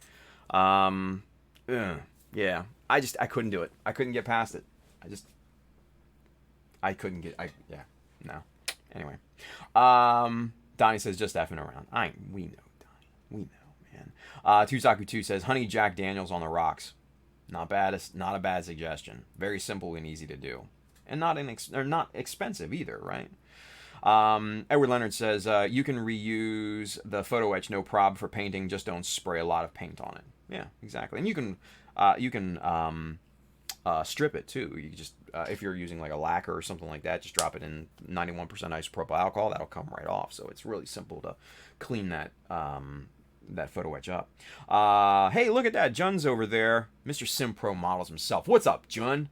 Yeah. I couldn't do it. I couldn't get past it. No. Anyway. Donnie says, just effing around. We know, Donnie. We know, man. Tuzaku 2 says, Honey Jack Daniels on the rocks. Not bad. It's not a bad suggestion. Very simple and easy to do. And not expensive either, right? Edward Leonard says, you can reuse the photo etch, no prob for painting, just don't spray a lot of paint on it. Yeah, exactly. And you can strip it too. You just, if you're using like a lacquer or something like that, just drop it in 91% isopropyl alcohol. That'll come right off. So it's really simple to clean that photo etch up. Hey, look at that. Jun's over there. Mr. Simpro Models himself. What's up, Jun?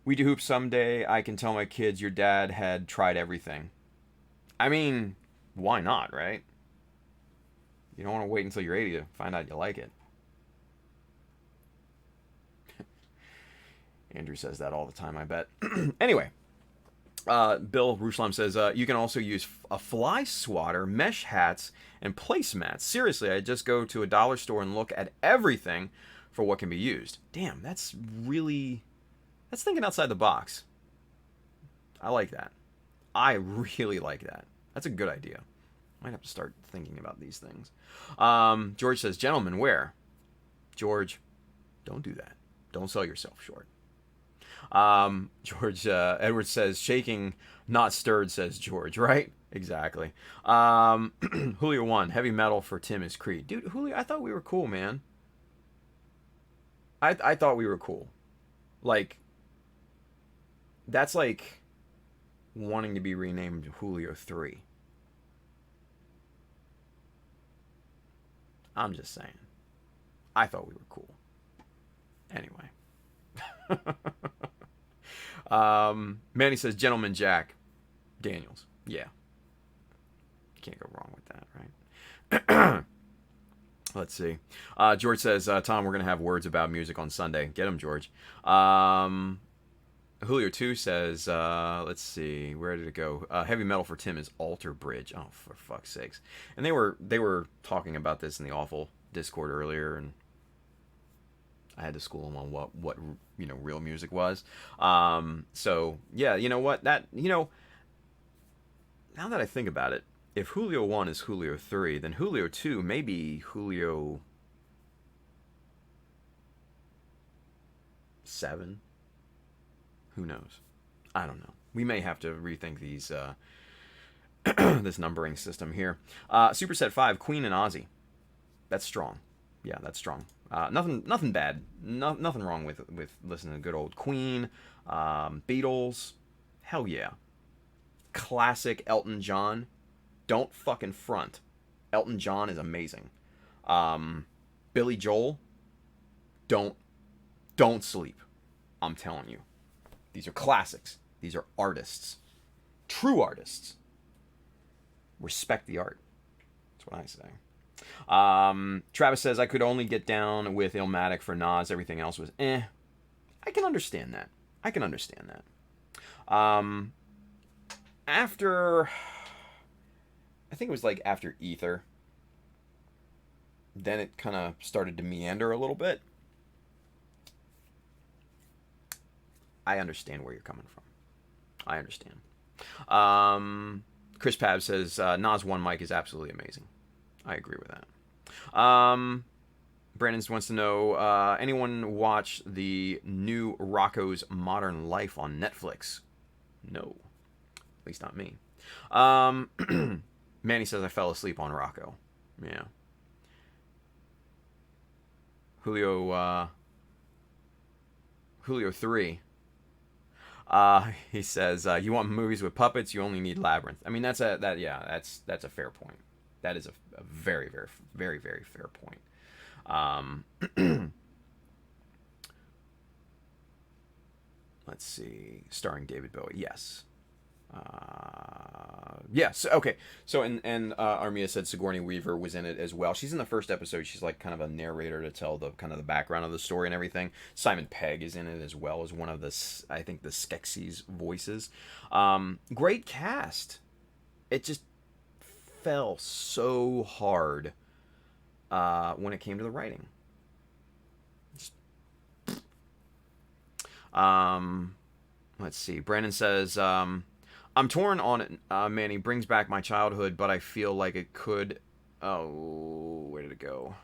We do hoop someday. I can tell my kids your dad had tried everything. I mean, why not, right? You don't want to wait until you're 80 to find out you like it. Andrew says that all the time, I bet. Anyway, Bill Ruslam says, you can also use a fly swatter, mesh hats, and placemats. Seriously, I just go to a dollar store and look at everything for what can be used. Damn, that's thinking outside the box. I like that. I really like that. That's a good idea. Might have to start thinking about these things. George says, gentlemen, where? George, don't do that. Don't sell yourself short. George Edwards says, shaking, not stirred, says George, right? Exactly. Julio 1, heavy metal for Tim is Creed. Dude, Julio, I thought we were cool, man. I thought we were cool. Like, that's like wanting to be renamed Julio 3. I'm just saying. I thought we were cool. Anyway. Manny says, Gentleman Jack Daniels. Yeah. Can't go wrong with that, right? Let's see. George says, Tom, we're going to have words about music on Sunday. Get him, George. Julio 2 says, let's see, where did it go? Heavy metal for Tim is Alter Bridge. Oh, for fuck's sakes. And they were talking about this in the awful Discord earlier, and I had to school them on what real music was. So yeah, you know what? That, now that I think about it, if Julio 1 is Julio 3, then Julio 2 may be Julio 7. Who knows? I don't know. We may have to rethink these this numbering system here. Superset 5, Queen and Ozzy. That's strong. Yeah, that's strong. Nothing bad. Nothing wrong with listening to good old Queen, Beatles. Hell yeah. Classic Elton John. Don't fucking front. Elton John is amazing. Billy Joel. Don't sleep. I'm telling you. These are classics. These are artists. True artists. Respect the art. That's what I say. Travis says, I could only get down with Illmatic for Nas. Everything else was eh. I can understand that. After... I think it was like after Ether. Then it kind of started to meander a little bit. I understand where you're coming from. I understand. Chris Pab says, Nas One Mic is absolutely amazing. I agree with that. Brandon wants to know, anyone watch the new Rocco's Modern Life on Netflix? No. At least not me. Manny says I fell asleep on Rocco. Yeah. Julio 3. He says, you want movies with puppets, you only need Labyrinth. I mean, that's a fair point. That is a very, very, very, very fair point. Let's see. Starring David Bowie. Yes. Yes. Okay. So, and Armia said Sigourney Weaver was in it as well. She's in the first episode. She's like kind of a narrator to tell the kind of the background of the story and everything. Simon Pegg is in it as well as one of the, I think, the Skeksis voices. Great cast. It just fell so hard when it came to the writing. Let's see. Brandon says, I'm torn on it, Manny. Brings back my childhood, but I feel like it could... Oh, where did it go?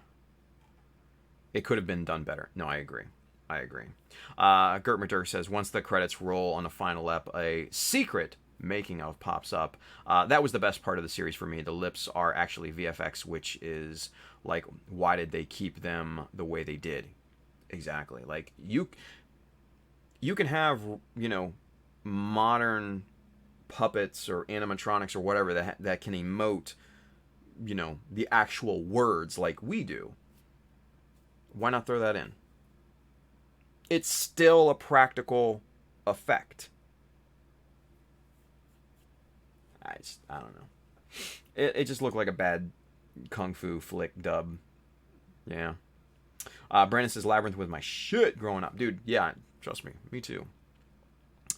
It could have been done better. No, I agree. Gert Madur says, once the credits roll on the final ep, a secret making of pops up. That was the best part of the series for me. The lips are actually VFX, which is like, why did they keep them the way they did? Exactly. Like, you can have, modern puppets or animatronics or whatever that can emote, the actual words like we do. Why not throw that in? It's still a practical effect. I don't know. It just looked like a bad kung fu flick dub. Yeah. Brandon says Labyrinth was my shit growing up. Dude, yeah. Trust me. Me too.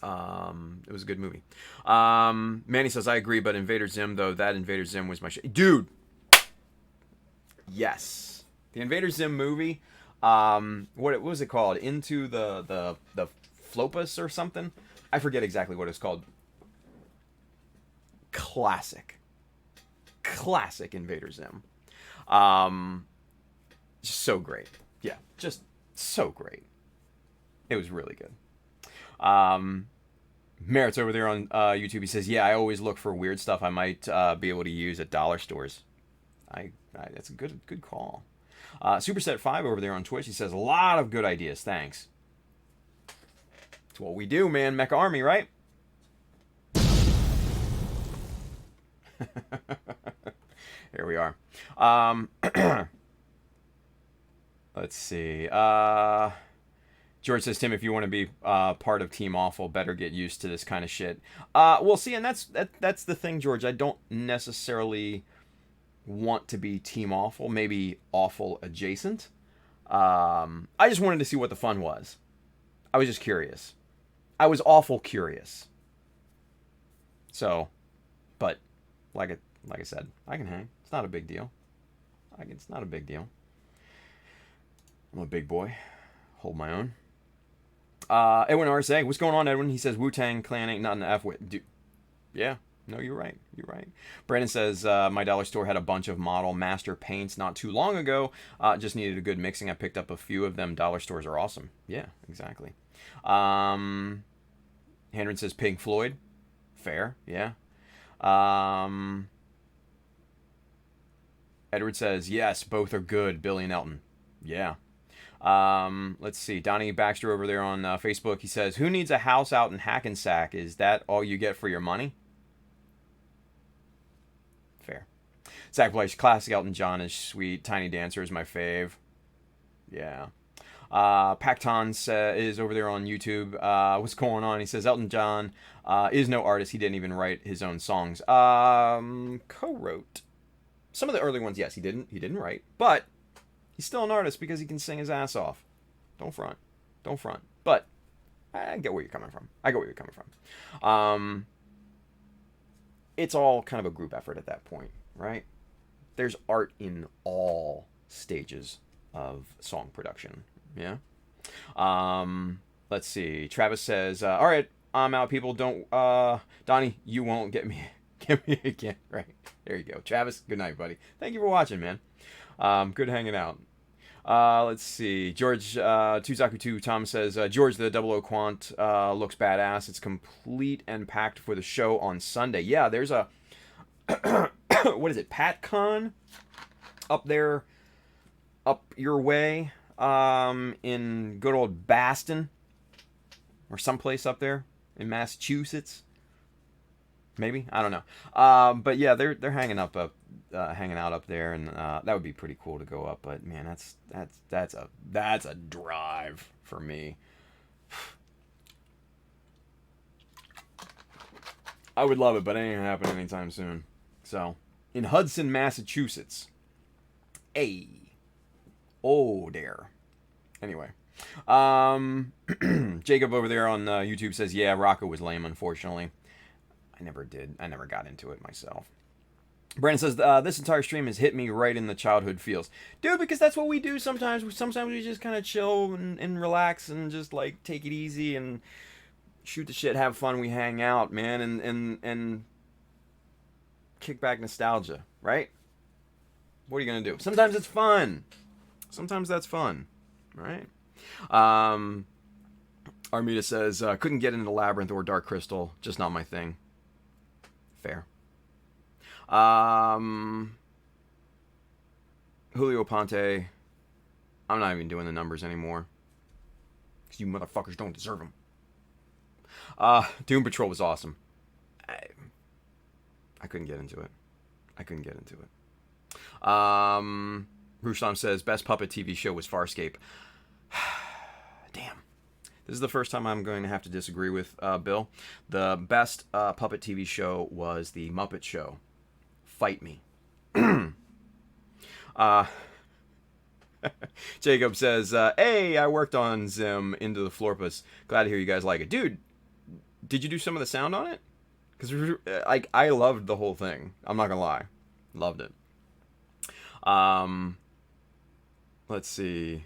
It was a good movie. Manny says, I agree, but Invader Zim, though, that Invader Zim was my shit. Dude! Yes. The Invader Zim movie, what was it called? Into the Flopus or something? I forget exactly what it's called. Classic Invader Zim. Just so great. Yeah, just so great. It was really good. Merritt's over there on YouTube. He says, yeah, I always look for weird stuff I might be able to use at dollar stores. That's a good call. Superset5 over there on Twitch, he says, a lot of good ideas, thanks. It's what we do, man. Mecha Army, right? Here we are. Let's see. George says, Tim, if you want to be part of Team Awful, better get used to this kind of shit. Well, see, and that's the thing, George. I don't necessarily want to be Team Awful. Maybe Awful adjacent. I just wanted to see what the fun was. I was just curious. I was awful curious. So, but like I said, I can hang. It's not a big deal. It's not a big deal. I'm a big boy. Hold my own. Edwin RSA, what's going on, Edwin? He says Wu-Tang Clan ain't nothing to F with. Dude, yeah, no, you're right. You're right. Brandon says my dollar store had a bunch of model master paints not too long ago. Just needed a good mixing. I picked up a few of them. Dollar stores are awesome. Yeah, exactly. Henry says Pink Floyd. Fair, yeah. Edward says yes, both are good. Billy and Elton. Yeah. Let's see. Donnie Baxter over there on Facebook. He says, who needs a house out in Hackensack? Is that all you get for your money? Fair. Zach Blythe, classic Elton John is sweet. Tiny Dancer is my fave. Yeah. Pacton is over there on YouTube. What's going on? He says, Elton John is no artist. He didn't even write his own songs. Co-wrote. Some of the early ones, yes, he didn't write. But he's still an artist because he can sing his ass off. Don't front. But I get where you're coming from. It's all kind of a group effort at that point, right? There's art in all stages of song production. Yeah. Let's see. Travis says, all right, I'm out, people. Don't, Donnie, you won't get me again. Right. There you go. Travis, good night, buddy. Thank you for watching, man. Good hanging out. Let's see. George, Tuzaku2 Tom says, George, the 00 Quant looks badass. It's complete and packed for the show on Sunday. Yeah, there's a, what is it, PatCon up there, up your way, in good old Boston, or someplace up there in Massachusetts. Maybe, I don't know. But yeah, they're hanging out up there, and that would be pretty cool to go up. But man, that's a drive for me. I would love it, but it ain't gonna happen anytime soon. So, in Hudson, Massachusetts. Oh there. Anyway, Jacob over there on YouTube says, yeah, Rocco was lame, unfortunately. I never got into it myself. Brandon says, this entire stream has hit me right in the childhood feels. Dude, because that's what we do sometimes. Sometimes we just kind of chill and relax and just, like, take it easy and shoot the shit, have fun. We hang out, man, and kick back nostalgia, right? What are you going to do? Sometimes it's fun. Sometimes that's fun, right? Armida says, couldn't get into Labyrinth or Dark Crystal. Just not my thing. Fair. Julio Ponte. I'm not even doing the numbers anymore. Because you motherfuckers don't deserve them. Doom Patrol was awesome. I couldn't get into it. Rustam says, best puppet TV show was Farscape. Damn. This is the first time I'm going to have to disagree with Bill. The best puppet TV show was The Muppet Show. Fight me. Jacob says, hey, I worked on Zim Into the Florpus. Glad to hear you guys like it. Dude, did you do some of the sound on it? Because like I loved the whole thing. I'm not gonna lie. Loved it. Let's see.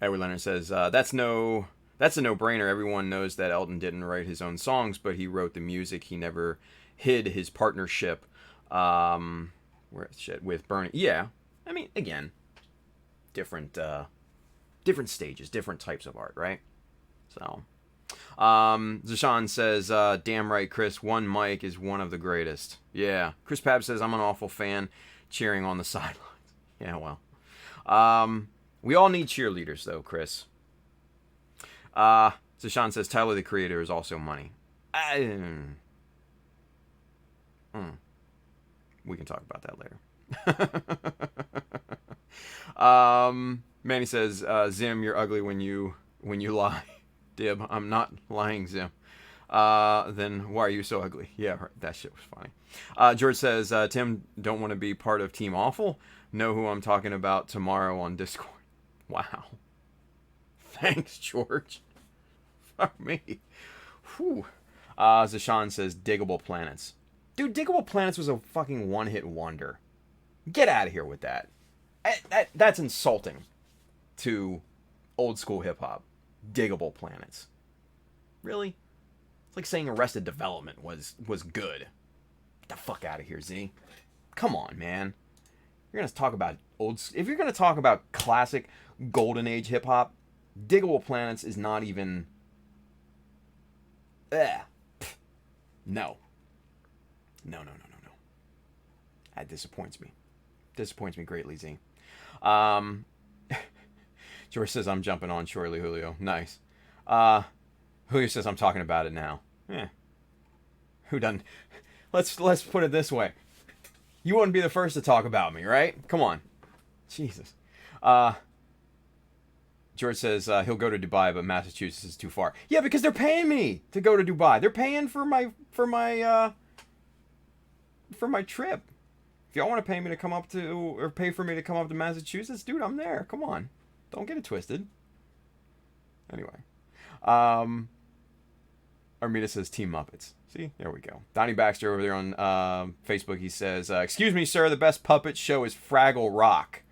Edward Leonard says, that's a no-brainer. Everyone knows that Elton didn't write his own songs, but he wrote the music. He never hid his partnership with Bernie. Yeah. I mean, again, different stages, different types of art, right? So, Zashan says, damn right, Chris, one Mike is one of the greatest. Yeah. Chris Pab says, I'm an awful fan, cheering on the sidelines. Yeah, well. We all need cheerleaders, though, Chris. Zashan says, Tyler, the Creator, is also money. We can talk about that later. Manny says, Zim, you're ugly when you lie. Dib, I'm not lying, Zim. Then why are you so ugly? Yeah, that shit was funny. George says, Tim, don't want to be part of Team Awful? Know who I'm talking about tomorrow on Discord. Wow. Thanks, George. Fuck me. Whew. Zashan says, Diggable Planets. Dude, Diggable Planets was a fucking one-hit wonder. Get out of here with that. That's insulting to old school hip-hop. Diggable Planets. Really? It's like saying Arrested Development was good. Get the fuck out of here, Z. Come on, man. You're gonna talk about if you're gonna talk about classic golden age hip hop, Diggable Planets is not even. No. No. That disappoints me. Disappoints me greatly, Z. George says I'm jumping on shortly, Julio. Nice. Julio says I'm talking about it now. Who done? Let's put it this way. You wouldn't be the first to talk about me, right? Come on. Jesus. George says he'll go to Dubai, but Massachusetts is too far. Yeah, because they're paying me to go to Dubai. They're paying for my trip. If y'all want to pay me to come up to, or pay for me to come up to Massachusetts, dude, I'm there. Come on. Don't get it twisted. Anyway. Armida says Team Muppets. See? There we go. Donnie Baxter over there on Facebook, he says, excuse me, sir, the best puppet show is Fraggle Rock.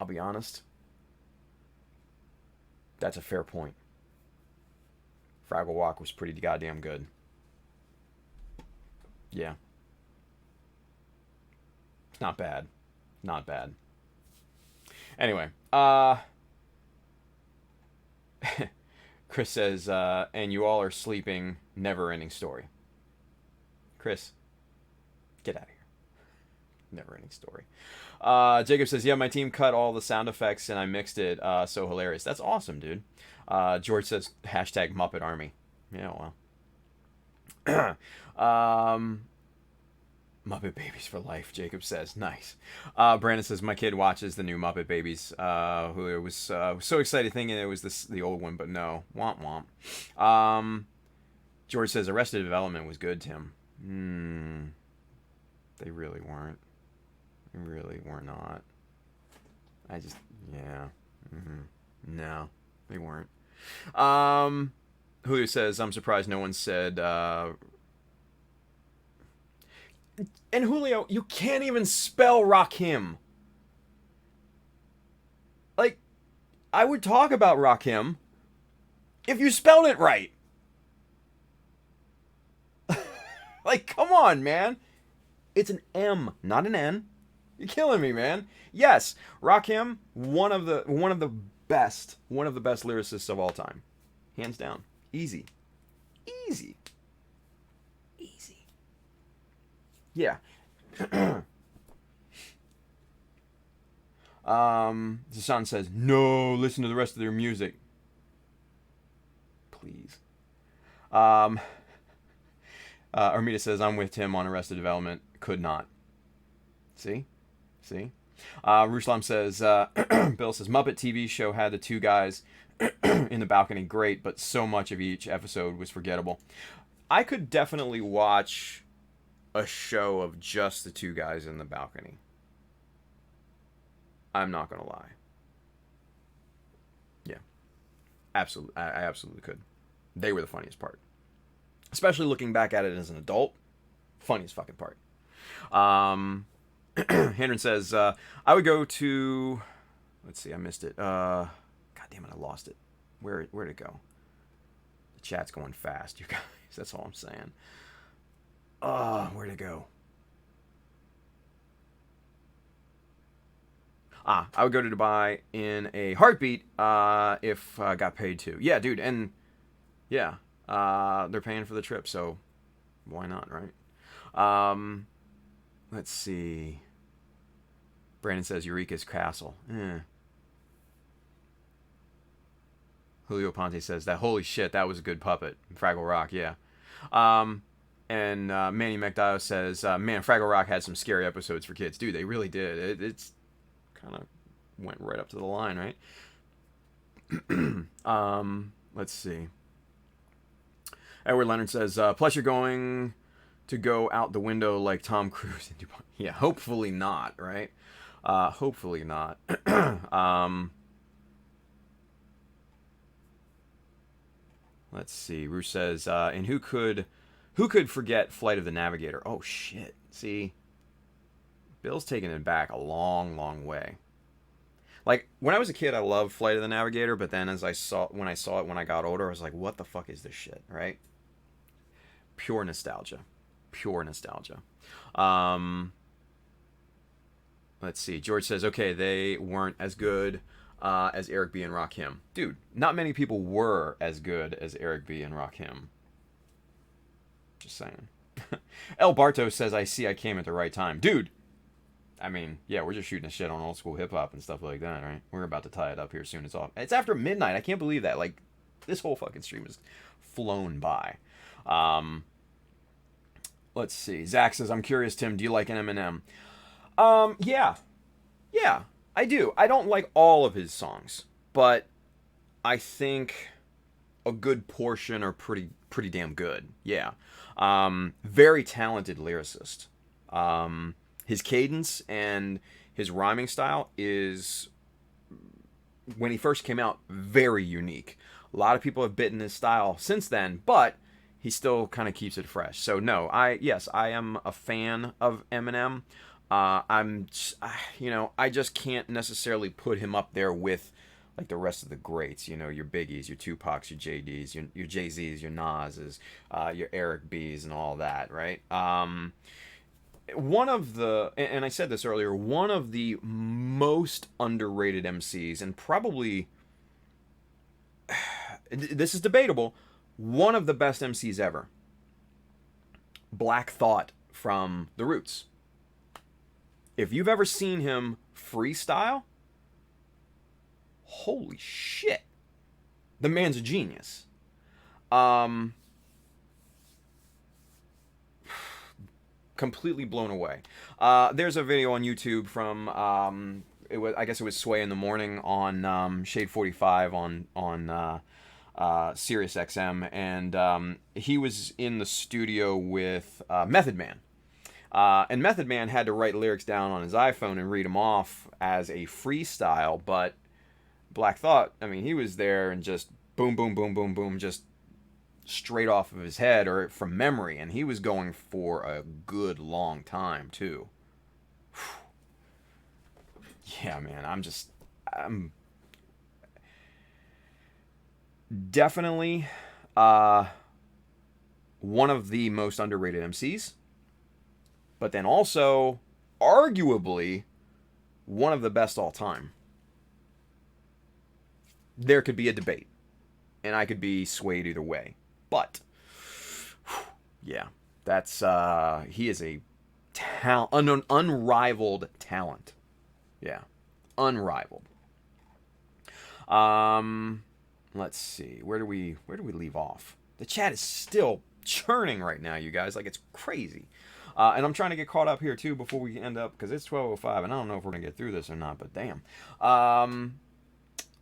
I'll be honest. That's a fair point. Fraggle Rock was pretty goddamn good. Yeah. It's not bad. Not bad. Anyway, Chris says, and you all are sleeping, never-ending story. Chris, get out of here. Never-ending story. Jacob says, yeah, my team cut all the sound effects and I mixed it. So hilarious. That's awesome, dude. George says, hashtag Muppet Army. Yeah, well. Muppet Babies for life, Jacob says. Nice. Brandon says, my kid watches the new Muppet Babies. Who was so excited thinking it was the old one, but no. Womp womp. George says, Arrested Development was good, Tim. They really weren't. They really were not. Yeah. No, they weren't. Julio says, I'm surprised no one said, and Julio, you can't even spell Rakim. Like, I would talk about Rakim if you spelled it right. Like, come on, man. It's an M, not an N. You're killing me, man. Yes, Rakim, one of the best lyricists of all time, hands down. Easy. Yeah. Zasan says, no, listen to the rest of their music. Please. Armida says, I'm with Tim on Arrested Development. Could not. See? Ruslam says, Bill says, Muppet TV show had the two guys in the balcony. Great, but so much of each episode was forgettable. I could definitely watch a show of just the two guys in the balcony. I'm not going to lie. Yeah. Absolutely. I absolutely could. They were the funniest part. Especially looking back at it as an adult. Funniest fucking part. Hendren says, I would go to... Let's see, I missed it. God damn it, I lost it. Where'd it go? The chat's going fast, you guys. That's all I'm saying. Where'd it go? I would go to Dubai in a heartbeat if I got paid to. Yeah, dude, and yeah, they're paying for the trip, so why not, right? Let's see. Brandon says Eureka's Castle. Julio Ponte says that holy shit, that was a good puppet. Fraggle Rock, yeah. And Manny McDowell says, man, Fraggle Rock had some scary episodes for kids. Dude, they really did. It's kind of went right up to the line, right? Let's see. Edward Leonard says, plus you're going to go out the window like Tom Cruise in Dubai. Yeah, hopefully not, right? Hopefully not. Let's see. Ruth says, and who could forget Flight of the Navigator? Oh shit. See, Bill's taking it back a long, long way. Like when I was a kid, I loved Flight of the Navigator, but then when I saw it when I got older, I was like, what the fuck is this shit, right? Pure nostalgia. Let's see. George says, okay, they weren't as good as Eric B. and Rakim. Dude, not many people were as good as Eric B. and Rakim. Just saying. El Barto says, I see I came at the right time. Dude, I mean, yeah, we're just shooting a shit on old school hip-hop and stuff like that, right? We're about to tie it up here soon. It's after midnight. I can't believe that. Like, this whole fucking stream has flown by. Let's see. Zach says, I'm curious, Tim, do you like Eminem? Yeah, I do. I don't like all of his songs, but I think a good portion are pretty damn good. Yeah. Very talented lyricist. His cadence and his rhyming style is, when he first came out, very unique. A lot of people have bitten his style since then, but he still kind of keeps it fresh. So no, I am a fan of Eminem. I just can't necessarily put him up there with like the rest of the greats, your Biggies, your Tupacs, your JDs, your Jay-Z's, your Nas's, your Eric B's and all that, right? One of the, and I said this earlier, one of the most underrated MCs, and probably, this is debatable, one of the best MCs ever. Black Thought from The Roots. If you've ever seen him freestyle, holy shit. The man's a genius. Completely blown away. There's a video on YouTube from I guess it was Sway in the Morning on Shade 45 on Sirius XM, and he was in the studio with Method Man. And Method Man had to write lyrics down on his iPhone and read them off as a freestyle, but Black Thought, I mean, he was there and just boom, boom, boom, boom, boom, just straight off of his head or from memory, and he was going for a good long time, too. Yeah, man, I'm definitely one of the most underrated MCs. But then also, arguably, one of the best all time. There could be a debate. And I could be swayed either way. But, yeah. That's, he is a unrivaled talent. Yeah. Unrivaled. Let's see. Where do we leave off? The chat is still churning right now, you guys. Like, it's crazy. And I'm trying to get caught up here too before we end up, because it's 12:05, and I don't know if we're gonna get through this or not. But damn.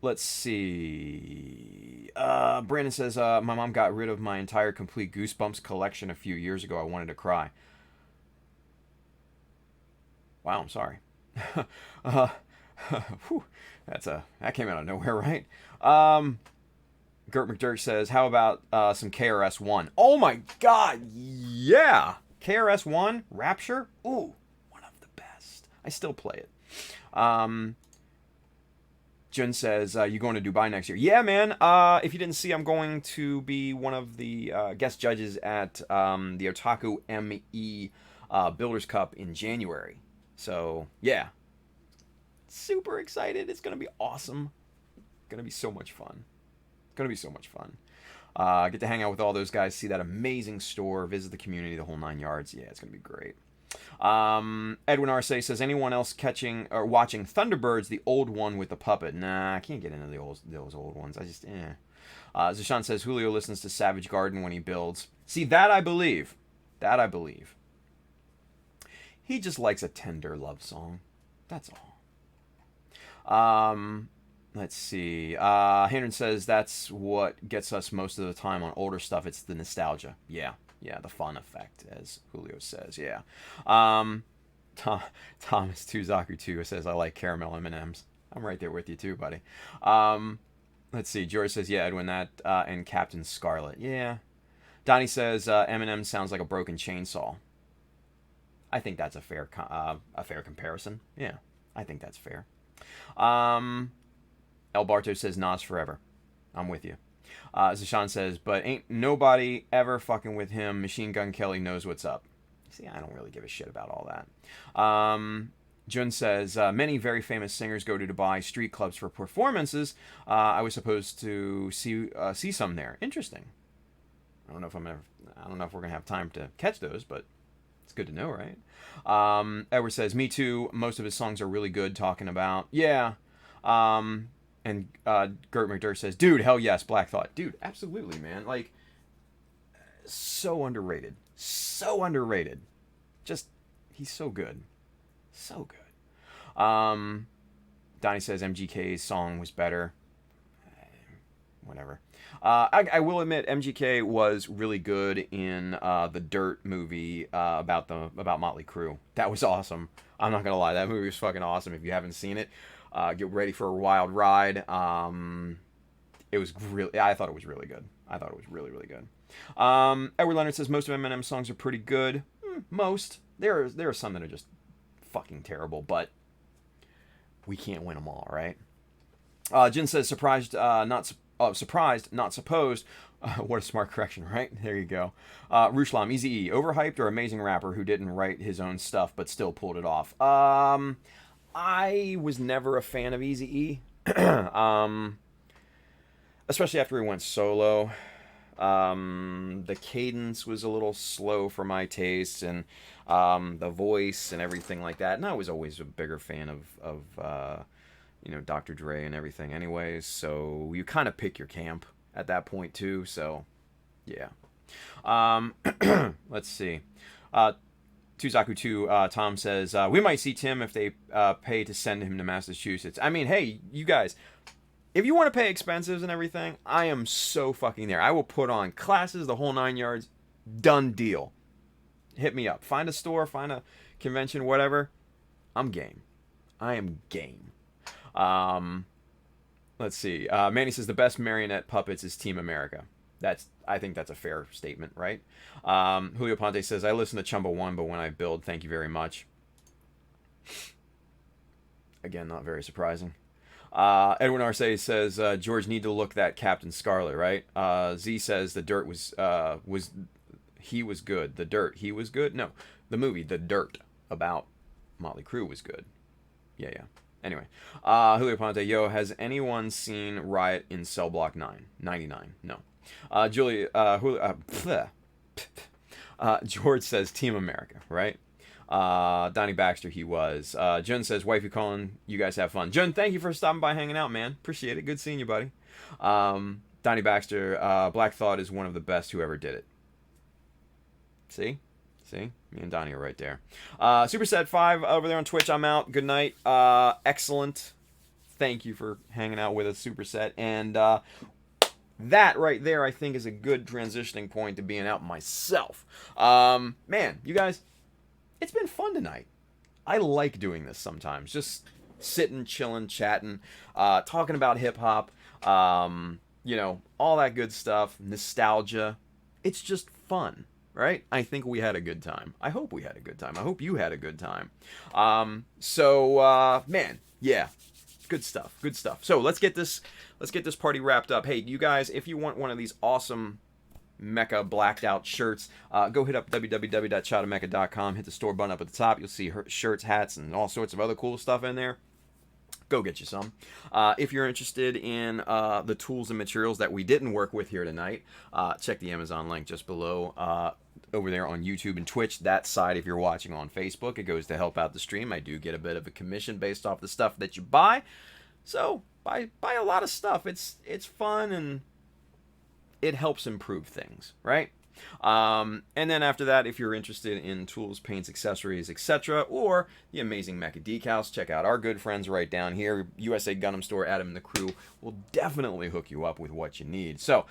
Let's see. Brandon says, my mom got rid of my entire complete Goosebumps collection a few years ago. I wanted to cry. Wow, I'm sorry. Whew, that came out of nowhere, right? Gert McDurk says, how about some KRS-One? Oh my god, yeah! KRS-One, Rapture? Ooh, one of the best. I still play it. Jun says, you going to Dubai next year? Yeah, man. If you didn't see, I'm going to be one of the guest judges at the Otaku ME Builders Cup in January. So, yeah. Super excited. It's going to be awesome. Going to be so much fun. Going to be so much fun. Get to hang out with all those guys, see that amazing store, visit the community, the whole 9 yards. Yeah, it's going to be great. Edwin Arce says, anyone else catching or watching Thunderbirds, the old one with the puppet? Nah, I can't get into those old ones. I just, Zashan says, Julio listens to Savage Garden when he builds. See, that I believe. That I believe. He just likes a tender love song. That's all. Let's see. Hendron says that's what gets us most of the time on older stuff. It's the nostalgia. Yeah, the fun effect, as Julio says. Yeah. Thomas Tuzaku 2 says I like caramel M&Ms. I'm right there with you too, buddy. Let's see. George says yeah, Edwin, that and Captain Scarlet. Yeah. Donnie says M&M sounds like a broken chainsaw. I think that's a fair comparison. Yeah, I think that's fair. El Barto says Nas forever. I'm with you. Zashan says, but ain't nobody ever fucking with him. Machine Gun Kelly knows what's up. See, I don't really give a shit about all that. Jun says, many very famous singers go to Dubai street clubs for performances. I was supposed to see some there. Interesting. I don't know if we're gonna have time to catch those, but it's good to know, right? Edward says, me too. Most of his songs are really good, talking about. Yeah. And Gert McDurk says, dude, hell yes, Black Thought. Dude, absolutely, man. Like, so underrated. So underrated. Just, he's so good. So good. Donnie says MGK's song was better. Whatever. I will admit MGK was really good in the Dirt movie about Motley Crue. That was awesome. I'm not gonna lie, that movie was fucking awesome. If you haven't seen it, get ready for a wild ride. It was really, I thought it was really good. I thought it was really, really good. Edward Leonard says most of Eminem's songs are pretty good. Most. There are some that are just fucking terrible, but we can't win them all, right? Jin says surprised, not supposed. What a smart correction, right? There you go. Rushlam, Eazy-E, overhyped or amazing rapper who didn't write his own stuff but still pulled it off? I was never a fan of Eazy-E. Especially after he went solo. The cadence was a little slow for my taste, and the voice and everything like that. And I was always a bigger fan of Dr. Dre and everything anyways. So you kind of pick your camp at that point too. So, yeah. Let's see. Tuzaku 2, Tom says, we might see Tim if they pay to send him to Massachusetts. I mean, hey, you guys, if you want to pay expenses and everything, I am so fucking there. I will put on classes, the whole 9 yards. Done deal. Hit me up. Find a store, find a convention, whatever. I'm game. I am game. Let's see. Manny says the best marionette puppets is Team America. I think that's a fair statement, right? Julio Ponte says, I listen to Chumba 1, but when I build, thank you very much. Again, not very surprising. Edwin Arce says, George, need to look that Captain Scarlet, right? Z says the Dirt he was good. The Dirt, he was good? No, the movie, The Dirt, about Motley Crue was good. Yeah. Anyway, Julio Ponte, yo, has anyone seen Riot in Cell Block 9? 99, no. George says Team America, right? Donnie Baxter, he was. Jun says, wifey calling, you guys have fun. Jun, thank you for stopping by, hanging out, man. Appreciate it. Good seeing you, buddy. Donnie Baxter, Black Thought is one of the best who ever did it. See? See? Me and Donnie are right there. Superset 5 over there on Twitch. I'm out. Good night. Excellent. Thank you for hanging out with us, Superset. And that right there, I think, is a good transitioning point to being out myself. Man, you guys, it's been fun tonight. I like doing this sometimes. Just sitting, chilling, chatting, talking about hip-hop, you know, all that good stuff, nostalgia. It's just fun, right? I think we had a good time. I hope we had a good time. I hope you had a good time. Man, yeah, good stuff, good stuff. So let's get this party wrapped up. Hey, you guys, if you want one of these awesome Mecha blacked out shirts, go hit up www.chowdermecha.com, hit the store button up at the top. You'll see shirts, hats, and all sorts of other cool stuff in there. Go get you some. If you're interested in the tools and materials that we didn't work with here tonight, check the Amazon link just below over there on YouTube and Twitch. That side, if you're watching on Facebook, it goes to help out the stream. I do get a bit of a commission based off the stuff that you buy. So buy a lot of stuff. It's fun and it helps improve things, right? And then after that, if you're interested in tools, paints, accessories, etc., or the amazing Mecha Decals, check out our good friends right down here, USA Gundam Store. Adam and the crew will definitely hook you up with what you need. So,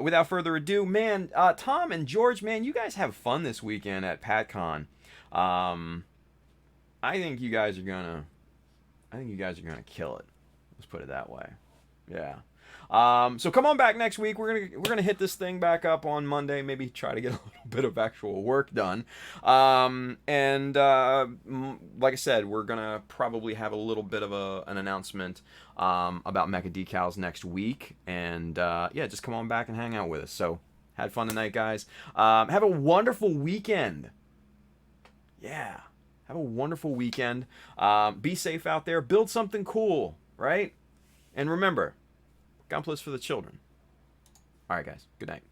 without further ado, man, Tom and George, man, you guys have fun this weekend at PatCon. I think you guys are gonna kill it. Let's put it that way. Yeah. So come on back next week. We're gonna hit this thing back up on Monday. Maybe try to get a little bit of actual work done. Like I said, we're gonna probably have a little bit of an announcement about Mecha Decals next week. And yeah, just come on back and hang out with us. So had fun tonight, guys. Have a wonderful weekend. Yeah, have a wonderful weekend. Be safe out there. Build something cool, right? And remember, Gunplas for the children. All right, guys. Good night.